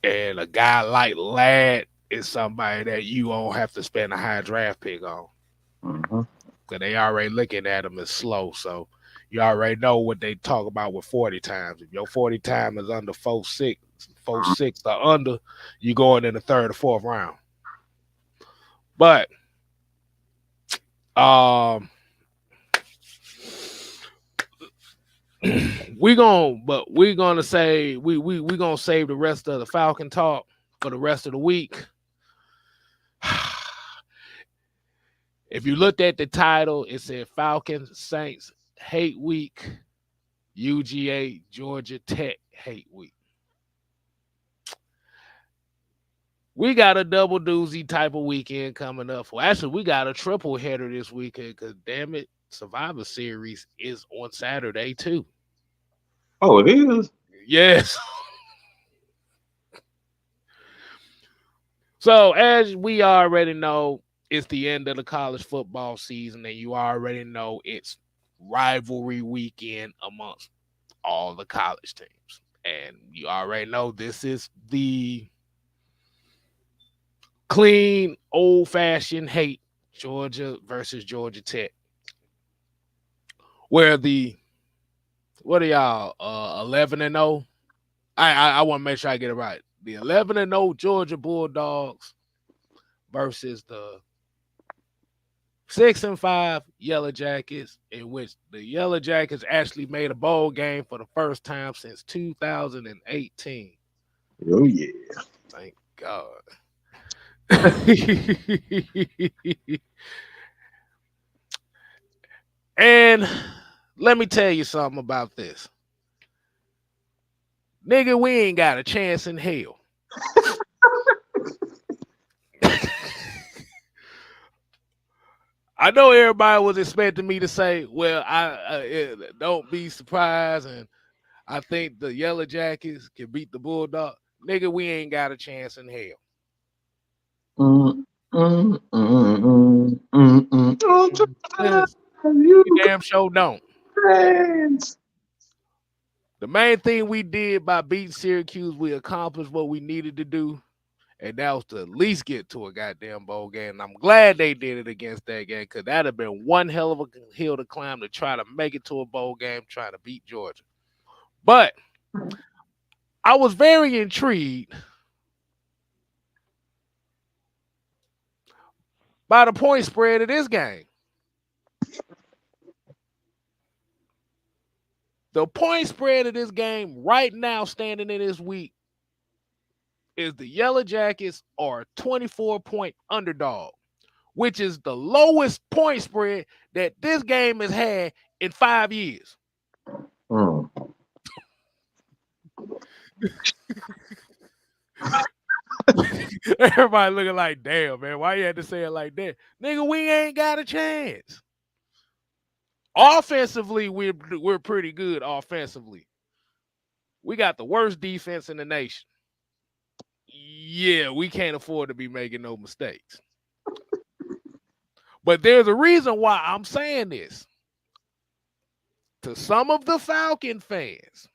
And a guy like Ladd is somebody that you won't have to spend a high draft pick on. Mhm. Because they already looking at him as slow. So you already know what they talk about with 40 times. If your 40 time is under 4.6 or under, you going in the third or fourth round. But um we're gonna say we gonna save the rest of the Falcon talk for the rest of the week. If you looked at the title, it said Falcons Saints Hate Week, UGA Georgia Tech Hate Week. We got a double doozy type of weekend coming up. Well, actually, we got a triple header this weekend because damn it, Survivor Series is on Saturday too. Oh, it is. Yes. So as we already know, it's the end of the college football season, and you already know it's rivalry weekend amongst all the college teams. And you already know this is the clean, old fashioned hate Georgia versus Georgia Tech. Where the what are y'all 11-0? I want to make sure I get it right. The 11-0 Georgia Bulldogs versus the 6-5 Yellow Jackets, in which the Yellow Jackets actually made a bowl game for the first time since 2018. Oh yeah. Thank God. And let me tell you something about this. Nigga, we ain't got a chance in hell. I know everybody was expecting me to say, well, don't be surprised. And I think the Yellow Jackets can beat the Bulldog. Nigga, we ain't got a chance in hell. Mm, mm, mm, Yes, you you damn sure don't. friends. The main thing we did by beating Syracuse, we accomplished what we needed to do, and that was to at least get to a goddamn bowl game. And I'm glad they did it against that game because that'd have been one hell of a hill to climb to try to make it to a bowl game, trying to beat Georgia. But I was very intrigued by the point spread of this game. The point spread of this game right now, standing in this week, is the Yellow Jackets are a 24-point underdog, which is the lowest point spread that this game has had in 5 years. Everybody looking like, damn, man, why you had to say it like that? Nigga, we ain't got a chance. Offensively, we're pretty good offensively. We got the worst defense in the nation. Yeah, we can't afford to be making no mistakes. But there's a reason why I'm saying this. To some of the Falcon fans,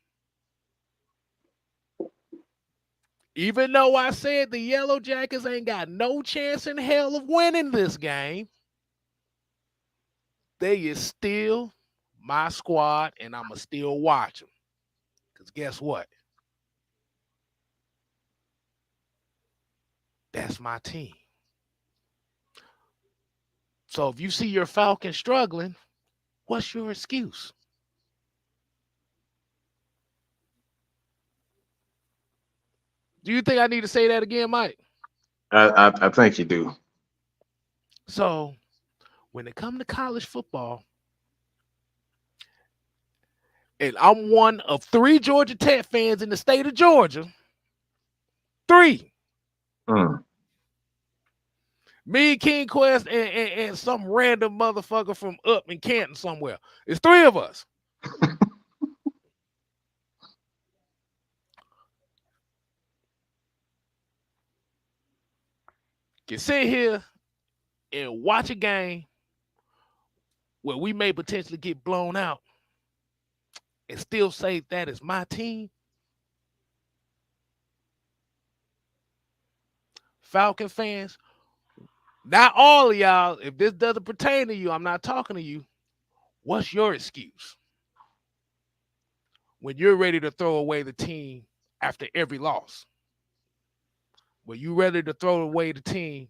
even though I said the Yellow Jackets ain't got no chance in hell of winning this game, they is still my squad, and I'ma still watch them. Because guess what? That's my team. So if you see your Falcons struggling, what's your excuse? Do you think I need to say that again, Mike? I think you do. So when it comes to college football, and I'm one of 3 Georgia Tech fans in the state of Georgia, 3. Me, King Quest, and some random motherfucker from up in Canton somewhere. It's 3 of us. Can sit here and watch a game where we may potentially get blown out and still say that is my team. Falcon fans, not all of y'all, if this doesn't pertain to you, I'm not talking to you. What's your excuse when you're ready to throw away the team after every loss? When you ready to throw away the team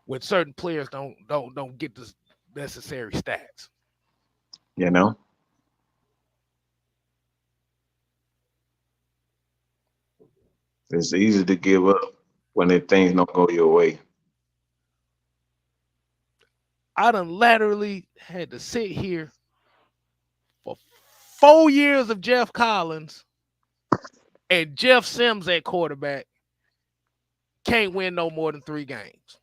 when certain players don't get the necessary stats? You know? It's easy to give up when things don't go your way. I done laterally had to sit here for 4 years of Jeff Collins and Jeff Sims at quarterback. Can't win no more than 3 games.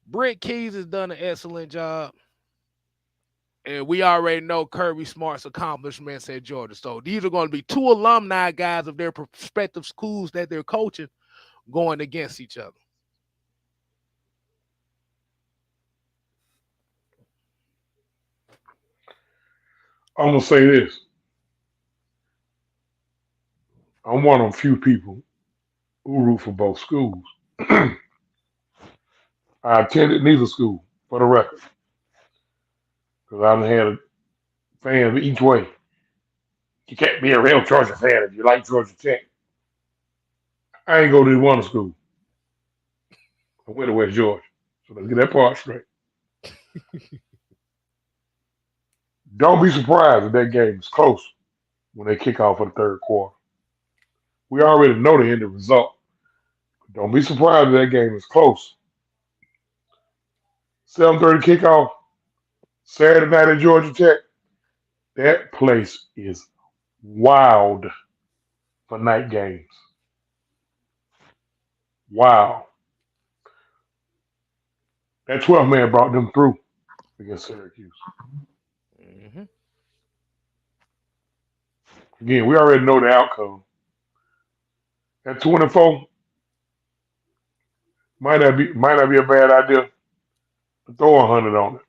Britt Keys has done an excellent job. And we already know Kirby Smart's accomplishments at Georgia. So these are going to be 2 alumni guys of their respective schools that they're coaching going against each other. I'm going to say this. I'm one of the few people who root for both schools. I attended neither school, for the record, because I done had fans each way. You can't be a real Georgia fan if you like Georgia Tech. I ain't go to one school. I went to West Georgia. So let's get that part straight. Don't be surprised if that game is close when they kick off for the third quarter. We already know the end result. Don't be surprised if that game is close. 7:30 kickoff, Saturday night at Georgia Tech. That place is wild for night games. Wow. That 12 man brought them through against Syracuse. Mm-hmm. Again, we already know the outcome. At 24, might not be a bad idea to throw 100 on it.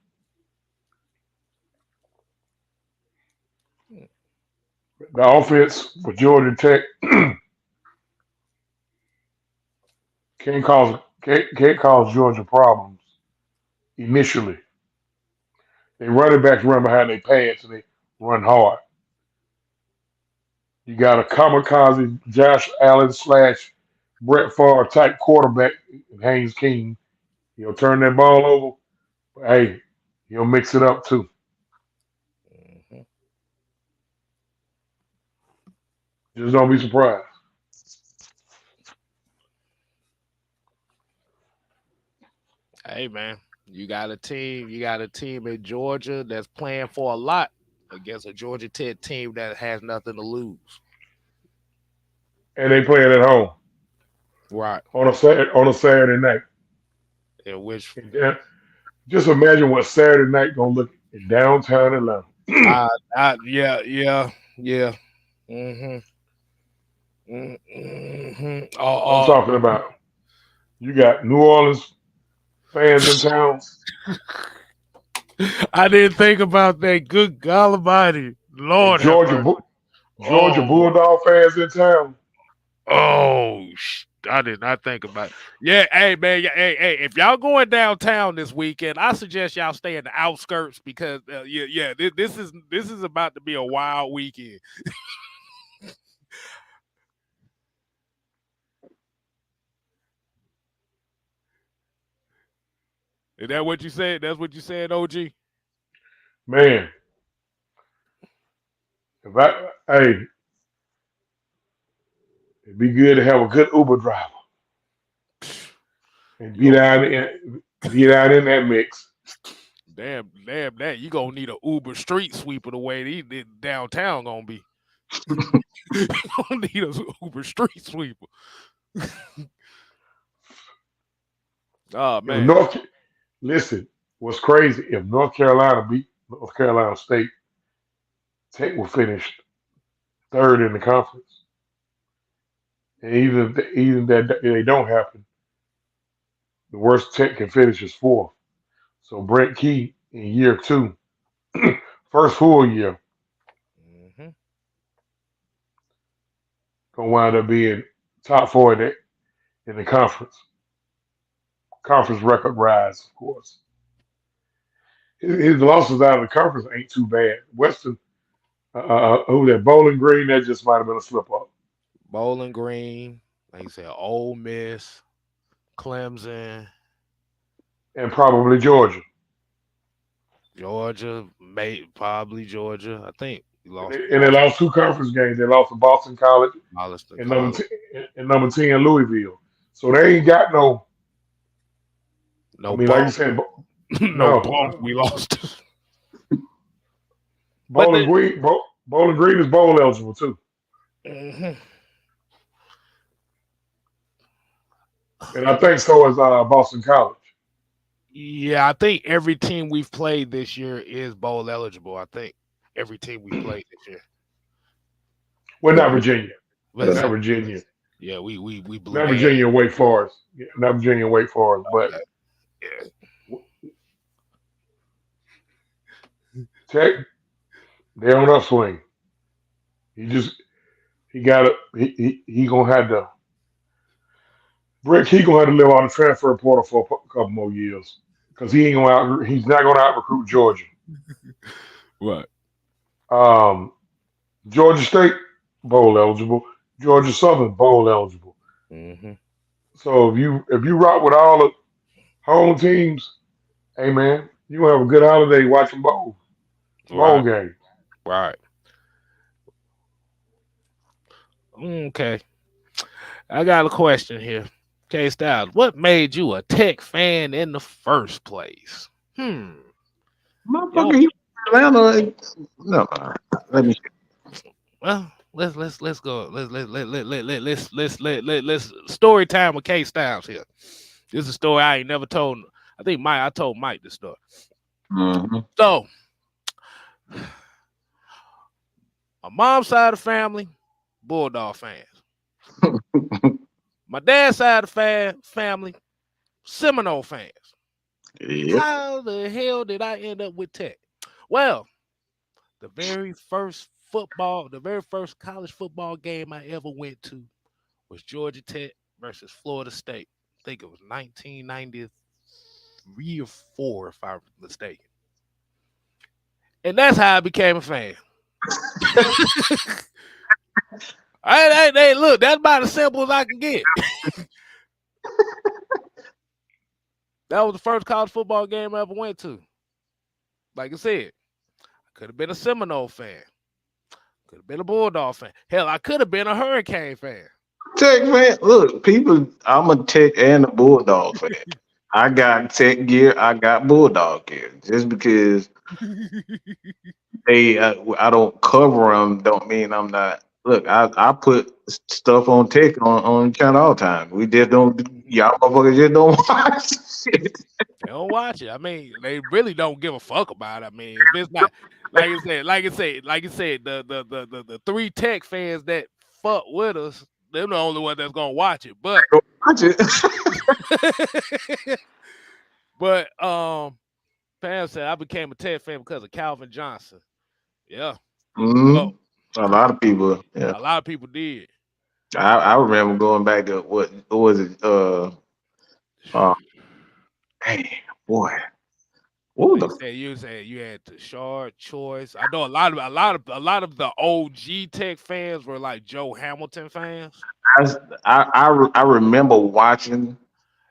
The offense for Georgia Tech can't cause Georgia problems initially. They running backs run behind their pads and they run hard. You got a kamikaze Josh Allen slash Brett Favre type quarterback in Haynes King. He'll turn that ball over. But hey, he'll mix it up too. Mhm. Just don't be surprised. Hey man, you got a team in Georgia that's playing for a lot against a Georgia Tech team that has nothing to lose. And they playing at home Right. on a Saturday night. In which And then, just imagine what Saturday night gonna look in downtown Atlanta. yeah, yeah, yeah. Mm-hmm. Mm-hmm. I'm talking about. You got New Orleans fans in town, I didn't think about that. Good God Almighty, and Lord have Georgia mercy. Georgia Oh, Bulldog fans in town. I did not think about it. Yeah, hey man, hey, if y'all going downtown this weekend, I suggest y'all stay in the outskirts because this is about to be a wild weekend. Is that what you said? That's what you said, OG. Man, if hey, it'd be good to have a good Uber driver and You gonna be down in that mix. damn that you gonna need a Uber street sweeper the way these downtown gonna be. You gonna need a Uber street sweeper. Oh If man, North, listen, what's crazy? If North Carolina beat North Carolina State, Tech will finish third in the conference. And even that they don't happen, the worst Tech can finish is fourth. So Brent Key in year two, first full year, hmm gonna wind up being top four in the conference. Conference record rise, of course. His losses out of the conference ain't too bad. Western, who that Bowling Green, that just might have been a slip up. Bowling Green, like you said, Ole Miss, Clemson, And probably Georgia. Georgia, probably Georgia. I think we And lost they, to and they Boston. lost two conference games. They lost to Boston College Boston and College. number 10 Louisville. So they ain't got no. I No mean, like you bump. said, No no. bump. We lost. but Bowling Green, Bowling Green is bowl eligible too, Mhm. and I think so is Boston College. Yeah, I think every team we've played this year is bowl eligible. I think every team we've played this year. Well, not Virginia, But not Virginia, yeah, we blew not their ass. Virginia and Wake Forest, not Virginia and Wake Forest, but Yeah, yeah. Tech, they're on upswing. He just he got to he gonna have to Brick. He gonna have to live on the transfer portal for a couple more years because he's not gonna out recruit Georgia. What? Um, Georgia State bowl eligible, Georgia Southern bowl eligible. Mm-hmm. So if you rock with all the home teams, hey man, you gonna have a good holiday watching bowl Right. game. Right. Okay. I got a question here. K Styles, what made you a Tech fan in the first place? Y'all, Motherfucker, he Atlanta. No, let me. well, let's go. Let's story time with K Styles here. This is a story I ain't never told. I told Mike this story. Mhm. So my mom's side of the family, Bulldog fans. My dad's side of the family, Seminole fans. Yep. How the hell did I end up with Tech? Well, the very first the very first college football game I ever went to was Georgia Tech versus Florida State. I think it was 1993 or four, if I'm mistaken. And that's how I became a fan. Look, that's about as simple as I can get. That was the first college football game I ever went to. Like I said, I could have been a Seminole fan. Could have been a Bulldog fan. Hell, I could have been a Hurricane fan. Tech fan. Look, people. I'm a Tech and a Bulldog fan. I got Tech gear. I got Bulldog gear. Just because I don't cover them, don't mean I'm not. Look, I put stuff on Tech on channel all the time. We just don't. Y'all motherfuckers just don't watch shit. They don't watch it. I mean, they really don't give a fuck about it. I mean, if it's not like I said, the three Tech fans that fuck with us, they're the only one that's gonna watch it. But Don't watch it. but Pam said I became a Tech fan because of Calvin Johnson. Yeah. Mhm. A lot of people. Yeah, A lot of people did. I remember going back to what was it? Uh, Damn, boy, what was Like the you said you had the short choice. I know a lot of the OG Tech fans were like Joe Hamilton fans. I remember watching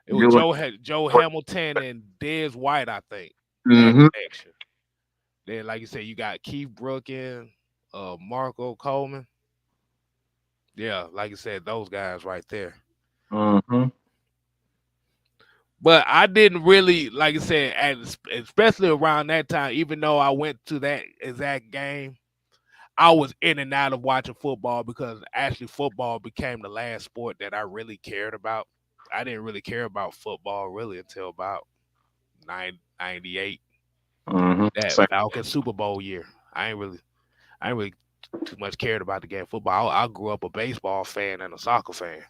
It was doing. Joe Hamilton and Dez White, I think, that Mm-hmm. connection. Then, like you said, you got Keith Brookin, Marco Coleman. Yeah, like you said, those guys right there. Mm-hmm. But I didn't really, like I said, especially around that time, even though I went to that exact game, I was in and out of watching football because actually football became the last sport that I really cared about. I didn't really care about football really until about 98, Mm-hmm. that Same. Falcons Super Bowl year. I ain't really too much cared about the game of football. I grew up a baseball fan and a soccer fan.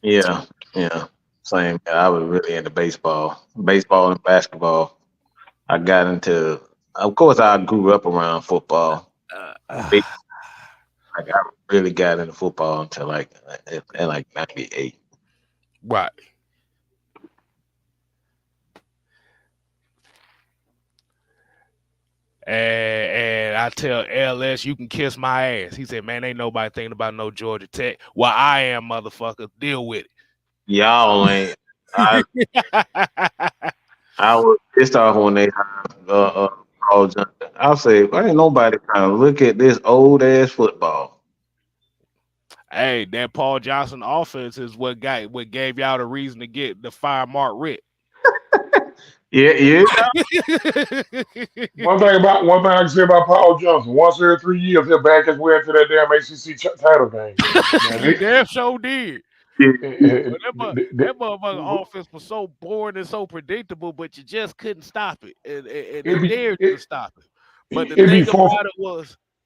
Yeah, yeah, same. I was really into baseball and basketball. I got into. Of course, I grew up around football. Uh, Big- Like I really got into football until like '98. right. And I tell LS, you can kiss my ass. He said, man, ain't nobody thinking about no Georgia Tech. Well, I am, motherfucker. Deal with Y'all ain't. I it. I was pissed off when they hired Paul Johnson. I'll say, why ain't nobody trying to look at this old ass football? Hey, that Paul Johnson offense is what gave y'all the reason to fire Mark Ritt. Yeah, yeah. One thing I can say about Paul Johnson, once every 3 years he'll back his way into that damn ACC title game. Now He damn sure did. Yeah. But that motherfucker offense was so boring and so predictable, but you just couldn't stop it, and they it be dared you to it, stop it. But it be fourth.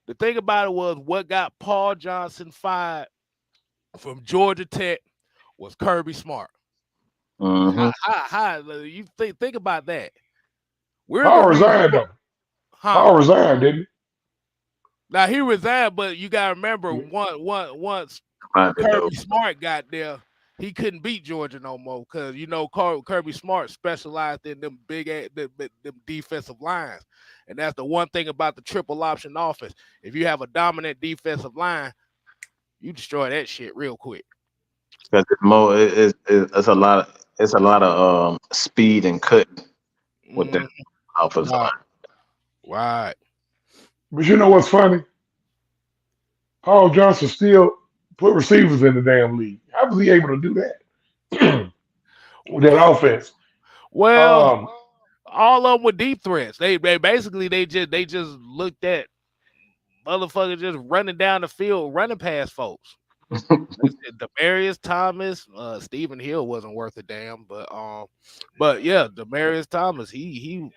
the thing about it was what got Paul Johnson fired from Georgia Tech was Kirby Smart. Mm-hmm. You think about that? We're the Paul reason, resigned though. huh? Paul resigned, didn't Now he resigned, but you gotta remember he? once Right, though. Kirby Smart got there, he couldn't beat Georgia no more because Kirby Smart specialized in them them defensive lines, and that's the one thing about the triple option offense. If you have a dominant defensive line, you destroy that shit real quick. Because it's more, it's a lot of speed and cutting with that Mm, offensive right, line. right. But you know what's funny? Paul Johnson still put receivers in the damn league. How was he able to do that with that offense? Well, Um, all of them were deep threats. They basically they just looked at motherfuckers just running down the field, running past folks. They said Demarius Thomas, Stephen Hill wasn't worth a damn, but yeah, Demarius Thomas, he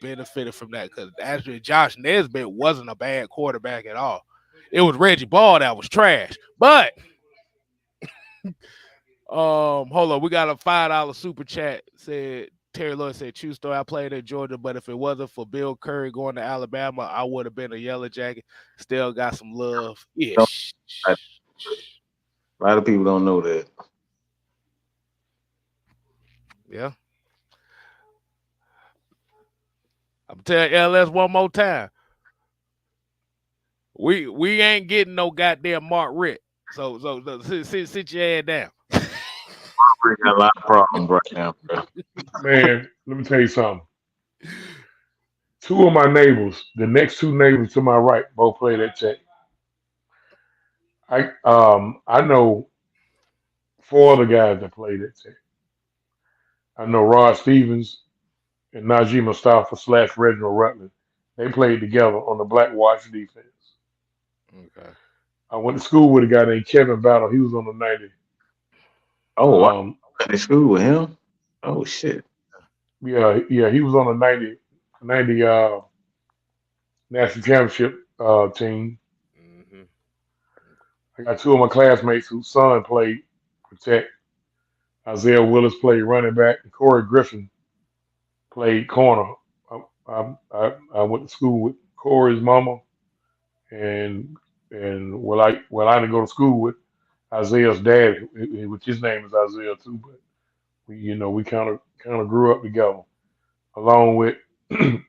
benefited from that because actually Josh Nesbitt wasn't a bad quarterback at all. It was Reggie Ball that was trash. But hold on, we got a $5 super chat said Terry Lloyd said, "True story. I played at Georgia, but if it wasn't for Bill Curry going to Alabama, I would have been a Yellow Jacket. Still got some love." Don't- Ish. A lot of people don't know that. Yeah. I'm telling LS one more time. We ain't getting no goddamn Mark Ritt. So sit your ass down. We got a lot of problems right now, bro. Man, let me tell you something. Two of my neighbors, the next two neighbors to my right, both played at Tech. I know four other guys that played at Tech. I know Rod Stevens and Najee Mustafa / Reginald Rutland. They played together on the Black Watch defense. Okay. I went to school with a guy named Kevin Battle. He was on the 90. Oh, wow. Um, Went to school with him. Oh shit. yeah, he was on the 90 national championship team. Hmm. I got two of my classmates whose son played for Tech. Isaiah Willis played running back, and Corey Griffin played corner. I went to school with Corey's mama, and I didn't go to school with Isaiah's dad, which his name is Isaiah too. But we kind of grew up together, along with the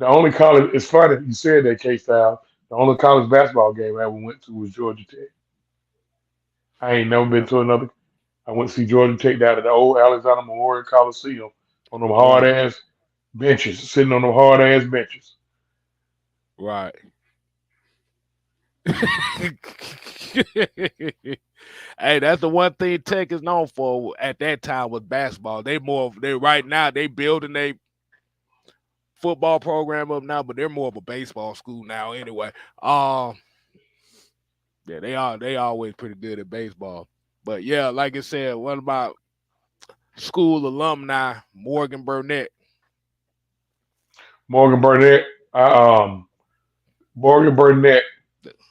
only college. It's funny you said that, K Style. The only college basketball game I ever went to was Georgia Tech. I ain't never been to another. I went to see Georgia Tech down at the old Alexander Memorial Coliseum on them hard Right. ass benches, sitting on them hard ass benches. Right. Hey, that's the one thing Tech is known for at that time was basketball. They right now they building a football program up now, but they're more of a baseball school now anyway. Yeah, they always pretty good at baseball. But yeah, like I said, what about school alumni Morgan Burnett? Morgan Burnett, Morgan Burnett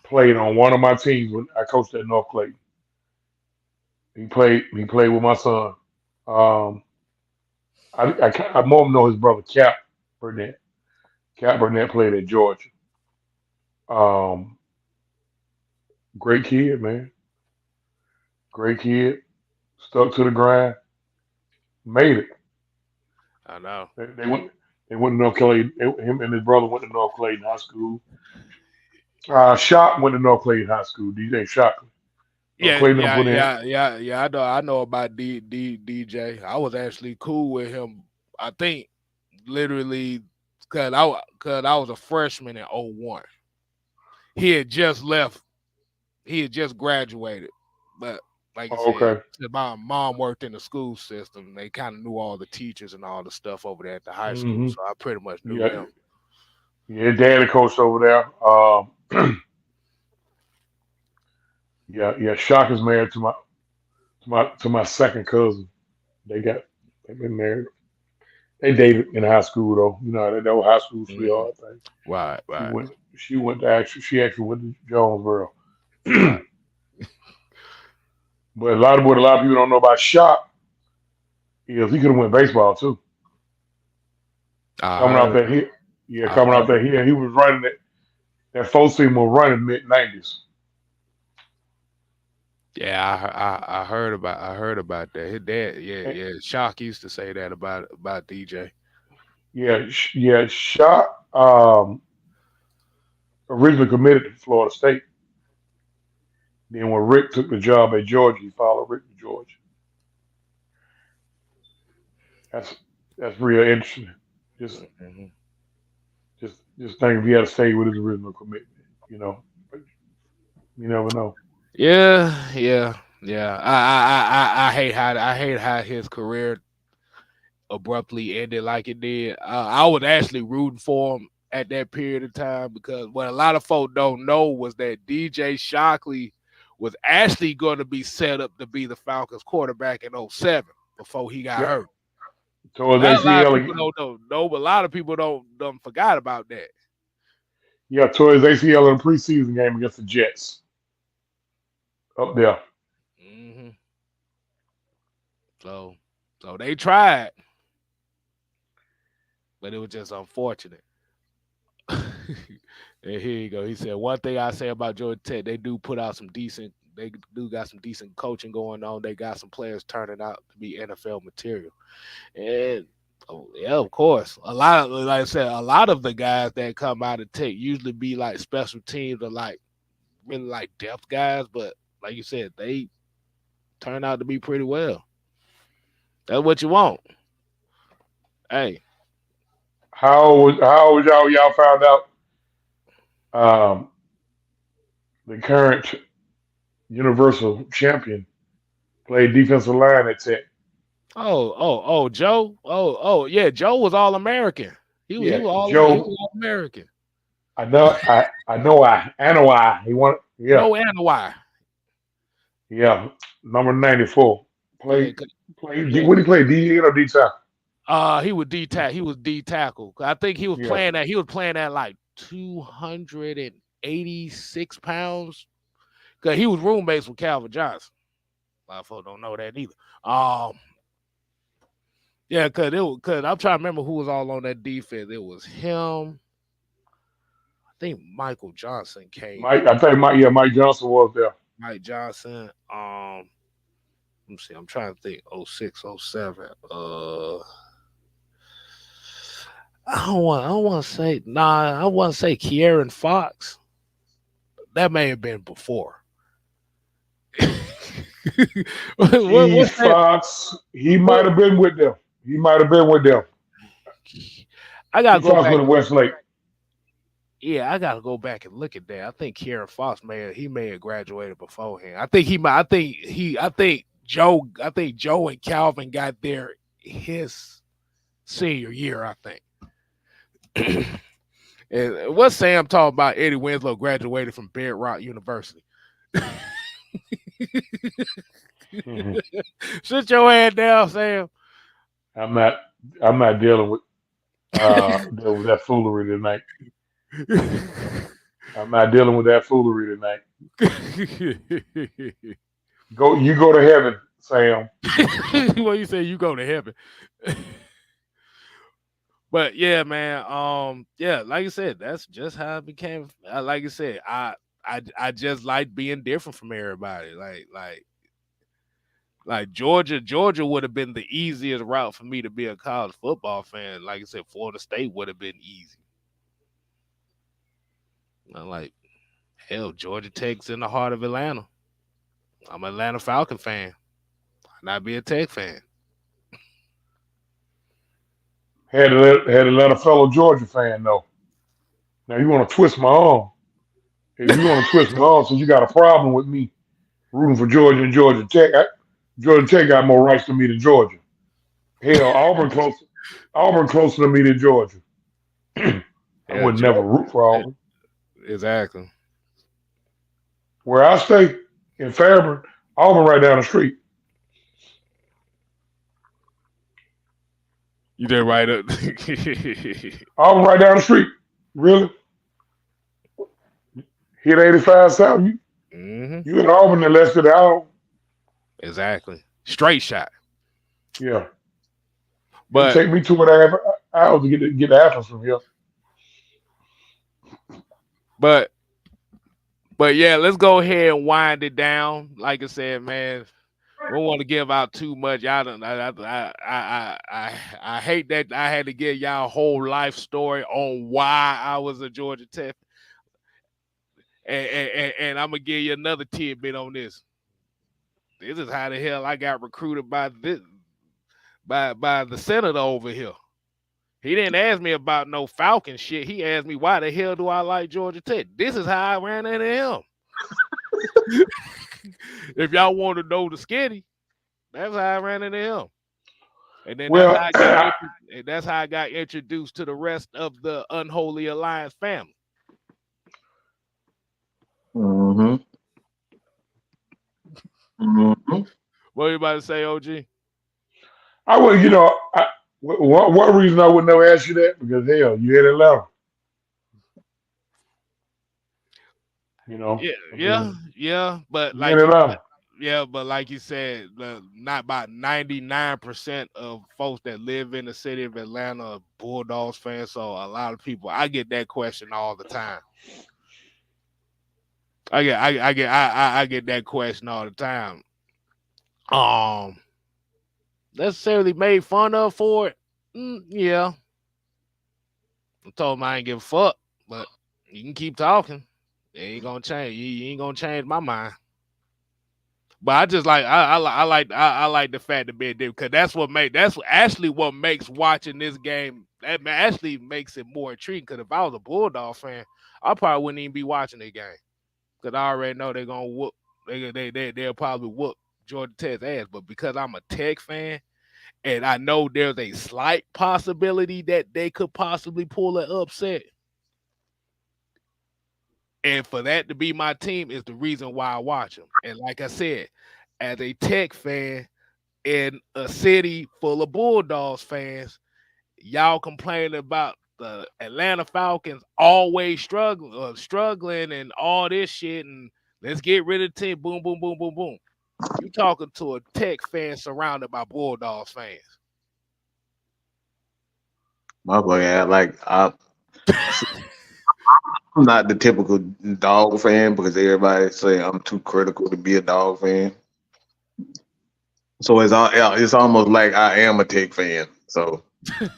played on one of my teams when I coached at North Clayton. He played with my son. Um, I more know his brother Cap Burnett. Cap Burnett played at Georgia. Um, Great kid, man. Great kid. Stuck to the grind. Made it. I know. They went. They went to North Clayton. Him and his brother went to North Clayton High School. Shock went to North Clayton High School. DJ Shockley. North Yeah, Clayton put in. yeah. I know about DJ. I was actually cool with him. I think literally because I was a freshman in '01. He had just left. He had just graduated, but like I Oh, said, okay. my mom worked in the school system. They kind of knew all the teachers and all the stuff over there at the high school, hmm so I pretty much knew Yeah. them. Yeah. Daddy coached over there. Yeah. Shock is married to my second cousin. They got. They've been married. They dated in high school though. That old high school Hmm. sweetheart thing. Right, She right, went. She actually went to Jonesboro. right. But what a lot of people don't know about Shock is he could have went baseball too. I Coming off heard. that hit, yeah, I coming off heard. that hit, he was running that four seam was running mid 90s. Yeah, I heard about that. His dad, yeah, And, yeah. Shock used to say that about DJ. yeah, Shock originally committed to Florida State. Then when Rick took the job at Georgia, he followed Rick to Georgia. That's that's real interesting. Just Hmm. just think if he had stayed with his original commitment, you know. But you never know. Yeah, yeah, yeah. I hate how his career abruptly ended like it did. I was actually rooting for him at that period of time because what a lot of folk don't know was that DJ Shockley was actually going to be set up to be the Falcons quarterback in '07 before he got Yeah, hurt. towards That a lot of ACL, people don't know, but a lot of people don't forgot about that. yeah, towards ACL in the preseason game against the Jets up there. Hmm. So So they tried, but it was just unfortunate. And here you go. He said, one thing I say about Georgia Tech, they do put out some decent, they do got some decent coaching going on. They got some players turning out to be NFL material. And yeah, of course. A lot of, like I said, a lot of the guys that come out of Tech usually be like special teams or like really like depth guys, but like you said, they turn out to be pretty well. That's what you want. Hey, How was y'all found out um, the current Universal champion played defensive line at Tech? Joe. Yeah, Joe was all American. He Yeah, was Joe. all American. I know why he won. Yeah, Joe and why? yeah. Number 94 Yeah, played. yeah. What he played? D or D tackle? He was D tackle. I think he was Yeah. playing at like 286 pounds. Cause he was roommates with Calvin Johnson. A lot of folks don't know that either. Yeah, cause I'm trying to remember who was all on that defense. It was him. I think Michael Johnson came. I think Mike Johnson was there. Mike Johnson. Let me see. I'm trying to think. 06, 07. I don't want to say. Nah, I want to say Kieran Fox. That may have been before. Steve Fox. He might have been with them. I gotta He go Fox back. with Westlake. Yeah, I gotta go back and look at that. I think Kieran Fox may have graduated beforehand. I think Joe and Calvin got there his senior year, I think. And what's Sam talking about? Eddie Winslow graduated from Bedrock University. Mm-hmm. Sit your head down, Sam. I'm not dealing with that foolery tonight. I'm not dealing with that foolery tonight. You go to heaven, Sam. Well, you say you go to heaven. But yeah, man. Yeah, like you said, that's just how it became. Like you said, I just like being different from everybody. Like Georgia would have been the easiest route for me to be a college football fan. Like I said, Florida State would have been easy. I'm like, hell, Georgia Tech's in the heart of Atlanta. I'm an Atlanta Falcon fan. Why not be a Tech fan? Had to let a fellow Georgia fan know. Now you want to twist my arm. If you want to twist my arm, since you got a problem with me rooting for Georgia and Georgia Tech, Georgia Tech got more rights to me than Georgia. Hell, Auburn closer to me than Georgia. I would never root for Auburn. Exactly. Where I stay in Fairburn, Auburn right down the street. You did right up. Auburn right down the street. Really? Hit 85 South. You in Auburn in less than an hour. Exactly. Straight shot. Yeah. But it'll take me 2.5 hours to get to Athens from here. But yeah, let's go ahead and wind it down. Like I said, man, we don't want to give out too much. Y'all don't. I hate that I had to give y'all a whole life story on why I was a Georgia Tech. And I'm gonna give you another tidbit on this. This is how the hell I got recruited by the senator over here. He didn't ask me about no Falcon shit. He asked me why the hell do I like Georgia Tech. This is how I ran into him. If y'all want to know the skinny, that's how I ran into him. And then that's how I got introduced to the rest of the Unholy Alliance family. Mm-hmm. Mm-hmm. What you about to say, OG? I would, one reason I would never ask you that, because hell, you had Atlanta. Yeah. But like yeah, but like you said, not about 99% of folks that live in the city of Atlanta are Bulldogs fans. So a lot of people, I get that question all the time. I get that question all the time. Um, necessarily made fun of for it. Yeah, I told him I ain't give a fuck, but you can keep talking. It ain't gonna change. You ain't gonna change my mind. But I just like I like the fact that being different because that's actually what makes watching this game actually makes it more intriguing. Because if I was a Bulldog fan, I probably wouldn't even be watching the game because I already know they're gonna whoop they'll probably whoop Georgia Tech's ass. But because I'm a Tech fan and I know there's a slight possibility that they could possibly pull an upset, and for that to be my team is the reason why I watch them. And like I said, as a Tech fan in a city full of Bulldogs fans, y'all complaining about the Atlanta Falcons always struggling and all this shit, and let's get rid of the team. Boom, boom, boom, boom, boom. You talking to a Tech fan surrounded by Bulldogs fans. My boy, I'm not the typical dog fan because everybody say I'm too critical to be a dog fan. So yeah, it's almost like I am a Tech fan. So Now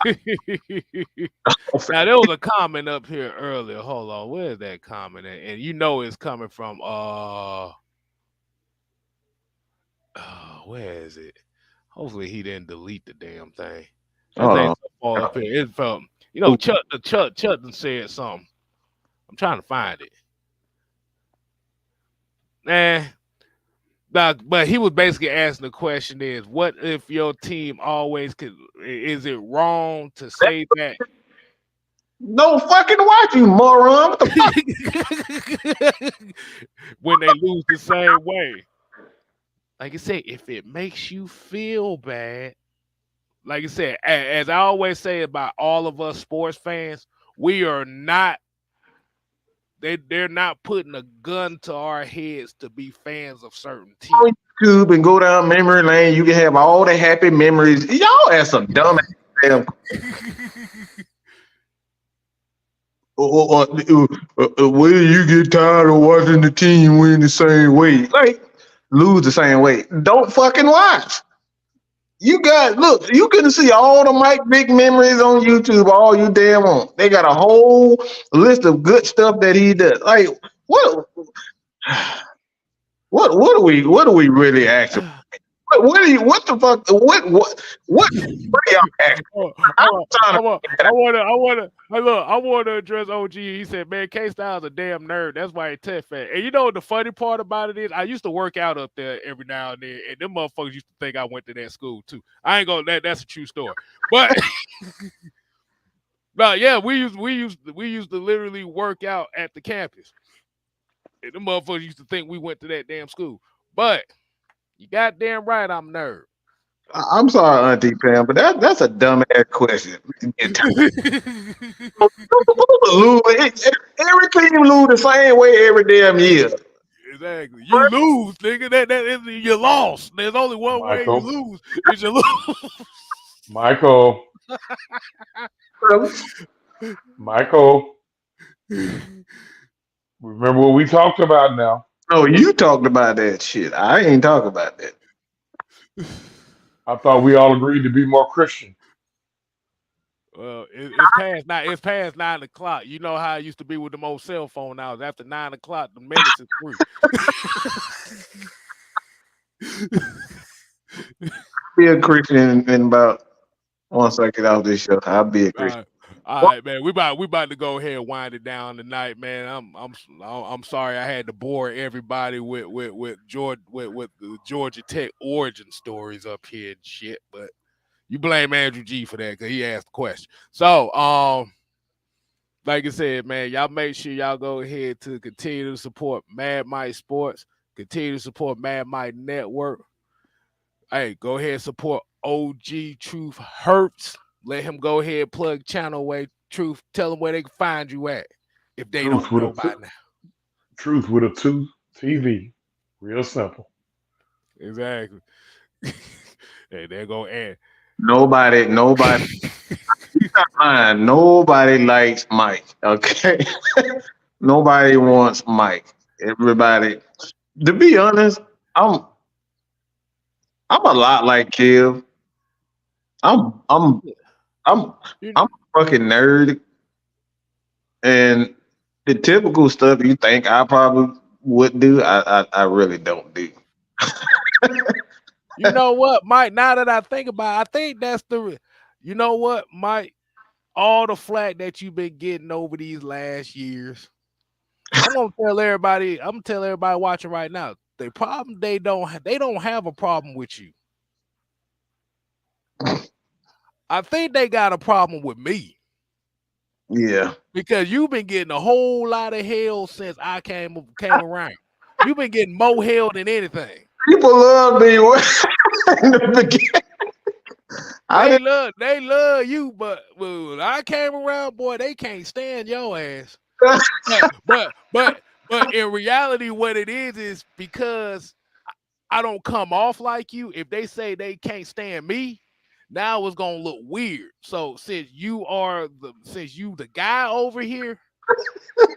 there was a comment up here earlier. Hold on, where is that comment at? And you know it's coming from where is it? Hopefully he didn't delete the damn thing. This hold ain't on. so far up here. It's from Chuck done said something. I'm trying to find it. But he was basically asking the question is what if your team always could is it wrong to say that No fucking watch, you moron. What the fuck? when they lose the same way? Like I said, if it makes you feel bad, like I said, as I always say about all of us sports fans, we are not they're not putting a gun to our heads to be fans of certain teams. On YouTube and go down memory lane. You can have all the happy memories. Y'all have some dumb damn. Where you get tired of watching the team win the same way, like lose the same way. Don't fucking watch. Look, you can see all the Mike Vick memories on YouTube all you damn want. They got a whole list of good stuff that he does. Like what what are we really asking? What are you what the fuck what are y'all asking? I'm trying I wanna address OG. He said, man, K Styles a damn nerd. That's why he Tech fan. And you know what the funny part about it is I used to work out up there every now and then, and them motherfuckers used to think I went to that school too. I ain't gonna that's a true story. But no, yeah, we used to literally work out at the campus. And them motherfuckers used to think we went to that damn school. But you goddamn right, I'm a nerd. I'm sorry, Auntie Pam, but that's a dumbass question. Every team lose the same way every damn year. Exactly. You lose, nigga. That is you lost. There's only one way you Michael, lose. Is you lose. Michael, Michael. Remember what we talked about now. No, you talked about that shit. I ain't talking about that. I thought we all agreed to be more Christian. Well, it's past nine. It's past 9 o'clock. You know how it used to be with the old cell phone hours. After 9 o'clock, the minutes is free. Be a Christian in about once I get out this show. I'll be a Christian. All right, man. We about to go ahead and wind it down tonight, man. I'm sorry I had to bore everybody with the Georgia Tech origin stories up here and shit, but you blame Andrew G for that because he asked the question. So, like I said, man, y'all make sure y'all go ahead to continue to support Mad Mike Sports, continue to support Mad Mike Network. Hey, go ahead and support OG Truth Hurts. Let him go ahead and plug channel way Truth. Tell them where they can find you at if they Truth don't with know a by now. Truth with a 2 TV. Real simple. Exactly. Hey, there go Ant. Nobody, nobody likes Mike. Okay, nobody wants Mike. Everybody. To be honest, I'm I'm a lot like Kev. I'm I'm I'm You, I'm a fucking nerd, and the typical stuff you think I probably would do, I really don't do. you know what, Mike? Now that I think about it, I think that's you know what, Mike? All the flack that you've been getting over these last years. I'm gonna tell everybody watching right now. The problem they don't have a problem with you. I think they got a problem with me Yeah, because you've been getting a whole lot of hell since I came around. You've been getting more hell than anything. people love me in the beginning. I didn't. They love you, but when I came around, boy, they can't stand your ass. But in reality, what it is because I don't come off like you. If they say they can't stand me, now it's gonna look weird. So since you the guy over here,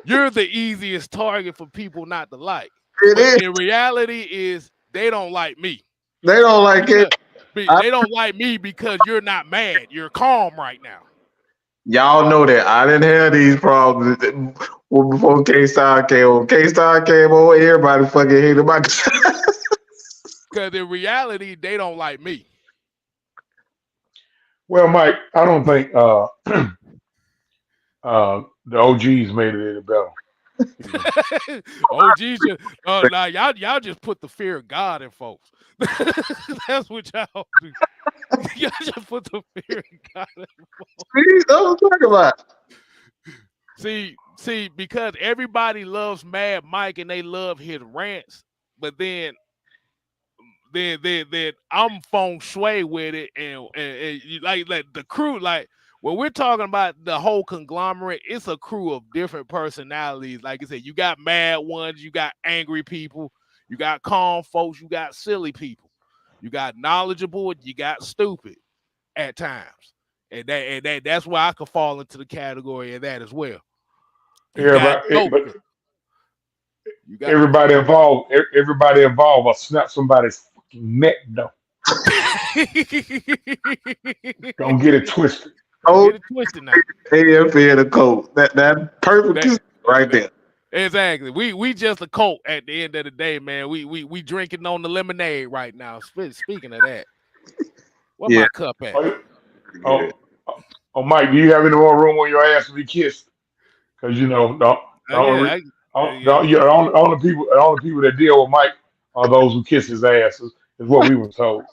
you're the easiest target for people not to like. It But is. in reality, is they don't like me. They don't like it. Because they don't like me because you're not mad. You're calm right now. Y'all know that I didn't have these problems before K Star came on. K Star came on, everybody fucking hated my. Because in reality, they don't like me. Well, Mike, I don't think the OGs made it any better. You know. Oh Jesus! Now y'all just put the fear of God in folks. That's what y'all do. Y'all just put the fear of God in folks. That's what I'm talking about. See, because everybody loves Mad Mike and they love his rants, but then I'm feng shui with it, and you like the crew, like when we're talking about the whole conglomerate, it's a crew of different personalities. Like I said, you got mad ones, you got angry people, you got calm folks, you got silly people, you got knowledgeable, you got stupid at times, and that's why I could fall into the category of that as well. You got But jokers, you got. everybody involved will snap somebody's fucking neck though. Don't get it twisted. Don't Oh, get it twisted now. AFL the coat. That perfect That, is right there. exactly. We just a cult at the end of the day, man. We drinking on the lemonade right now. Speaking of that, where Yeah. my cup at? Oh, Good. oh, oh, Mike, do you have any more room on your ass to be kissed? Because you know, Yeah, yeah. the only people that deal with Mike are those who kiss his ass. Is what we were told.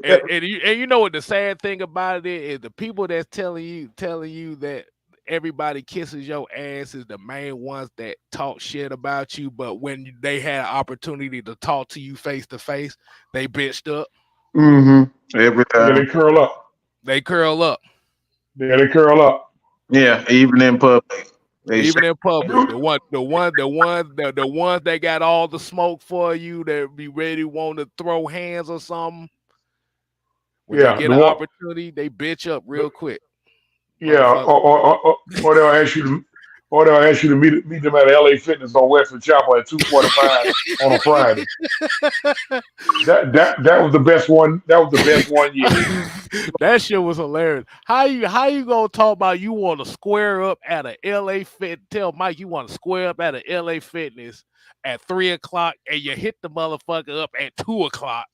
And you know what the sad thing about it is the people that's telling you that everybody kisses your ass is the main ones that talk shit about you, but when they had an opportunity to talk to you face to face, they bitched up. Every Yeah, time. they curl up. They curl up. Yeah, they curl up. Yeah, even in public. They Even shake. in I public, do. the ones that got all the smoke for you, that be ready want to throw hands or something. When they Yeah, get an opportunity, they bitch up real quick, yeah, motherfucker. or they'll ask you to, meet them at LA Fitness on Western Chapel at 2:45 on a Friday. That was the best one. That was the best one yet. That shit was hilarious. How you gonna talk about you want to square up at a LA Fit? Tell Mike you want to square up at a LA Fitness at 3 o'clock, and you hit the motherfucker up at 2 o'clock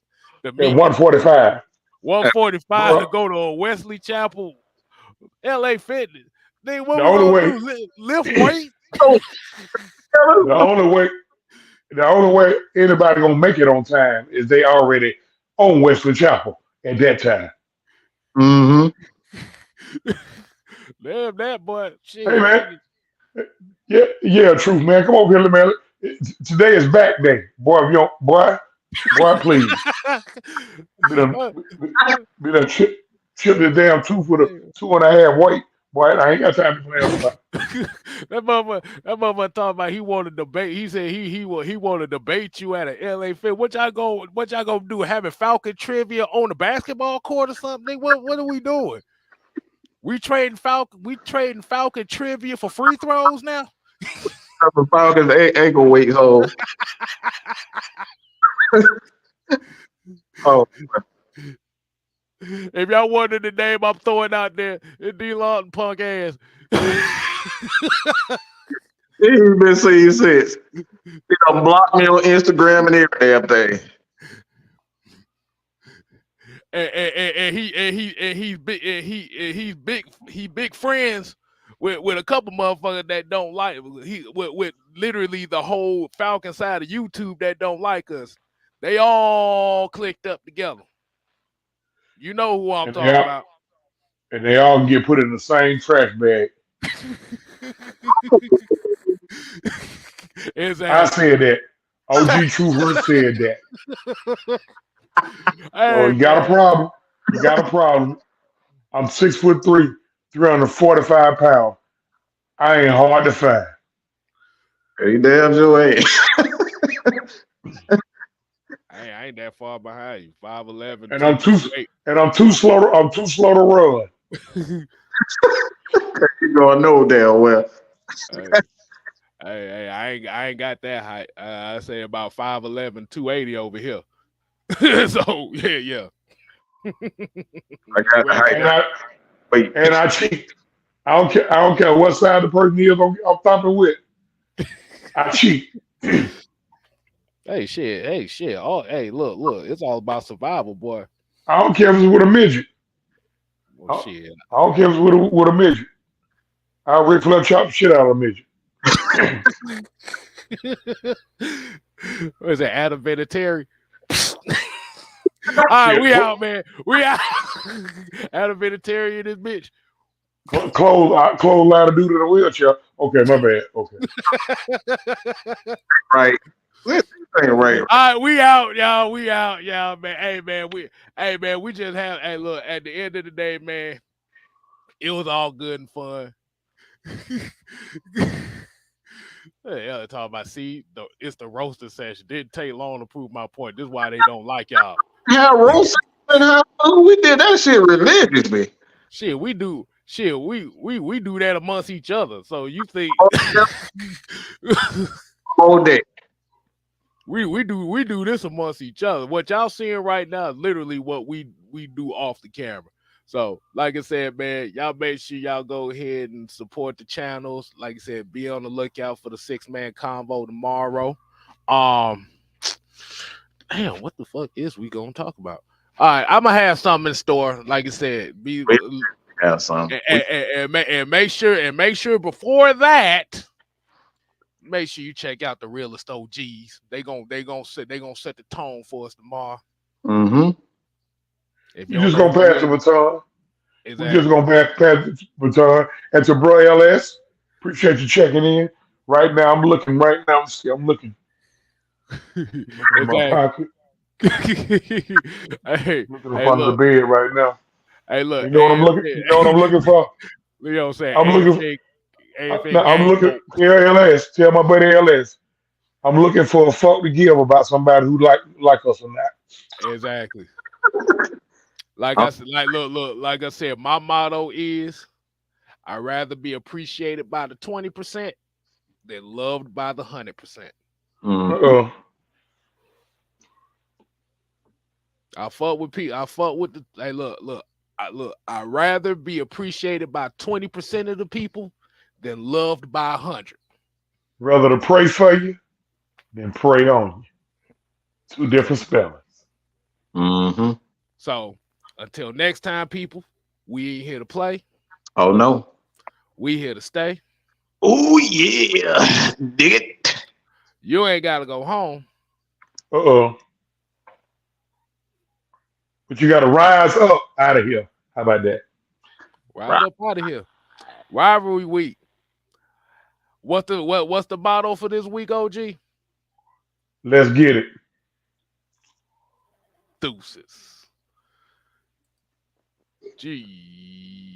to At meet you 1:45, 1:45 to bro. go to a Wesley Chapel LA Fitness. Then what The we only gonna way, do? Lift weight? the only way, the only way anybody gonna make it on time is they already on Western Chapel at that time. Mm-hmm. Damn that boy. Hey Shit, man, nigga. yeah, truth, man. Come over here, man. Today is back day, boy. If you don't, boy, please. Be done, Uh, be done chip the damn two for the 2.5 weight. Boy, I ain't got time to play about. that motherfucker talking about he want to debate. He said he want to debate you at an LA Fit. What y'all gonna do? Having Falcon trivia on the basketball court or something? What are we doing? We trading Falcon trivia for free throws now. The Falcons ankle weight hold. Oh, If y'all wanted the name I'm throwing out there, it's D Lawton punk ass. he ain't been seen since. He done blocked me on Instagram and every damn thing. He's big friends with a couple motherfuckers that don't like with literally the whole Falcon side of YouTube that don't like us. They all clicked up together. You know who I'm talking about. And they all get put in the same trash bag. Exactly. I said that. OG Trooper said that. Hey, you got a problem. You got a problem. I'm 6'3", 345 pounds. I ain't hard to find. Hey, damn sure ain't. I ain't that far behind you. 5'11". And I'm too slow to run. You gonna know damn well. Hey, I ain't got that height. I say about 5'11", 280 over here. So yeah. I got the height. Wait. And I cheat. I don't care what side the person is I'm thumping with. I cheat. Hey shit. Oh, hey, look. It's all about survival, boy. I don't care if it's with a midget. Well, shit. I don't care if it's with a midget. I'll Ric Flair chop the shit out of a midget. What is that, Adam Vinatieri? All right, we out, man. We out. Adam Vinatieri and this bitch. Close line of dude in a wheelchair. Okay, my bad. Okay. Right. Right. All right, we out, y'all. We out, y'all, man. Hey, man, we just have. Hey, look. At the end of the day, man, it was all good and fun. Yeah, talking about it's the roasting session. Didn't take long to prove my point. This is why they don't like y'all. How roasting and how we did that shit religiously. Shit, we do. Shit, we do that amongst each other. So you think all day. We do this amongst each other. What y'all seeing right now is literally what we do off the camera. So, like I said, man, y'all make sure y'all go ahead and support the channels. Like I said, be on the lookout for the 6-man convo tomorrow. Damn, what the fuck is we gonna talk about? All right, I'm gonna have something in store. Like I said, have something and make sure before that. Make sure you check out the realest OGs. They gonna set the tone for us tomorrow. Mm-hmm. If you're just gonna pass the baton. Exactly. We're just gonna pass the baton. And to bro LS, appreciate you checking in. Right now, I'm looking. I'm looking. Looking in my pocket. Hey, looking in front of the bed right now. Hey, look. You know what I'm looking. You know what I'm looking for. You know what I'm saying? I'm looking. I'm looking. LS. Tell my buddy LS. I'm looking for a fuck to give about somebody who like us or not. Exactly. Like I said, like I said, my motto is I'd rather be appreciated by the 20% than loved by the 100%. I fuck with people. I fuck with the. Hey, look. I'd rather be appreciated by 20% of the people than loved by 100. Rather to pray for you than pray on you. Two different spellings. Mm-hmm. So until next time, people, we ain't here to play. Oh no. We here to stay. Oh yeah. Dig it. You ain't gotta go home. But you gotta rise up out of here. How about that? Rise up out of here. Rivalry week. What's the motto for this week, OG? Let's get it. Deuces. Gee.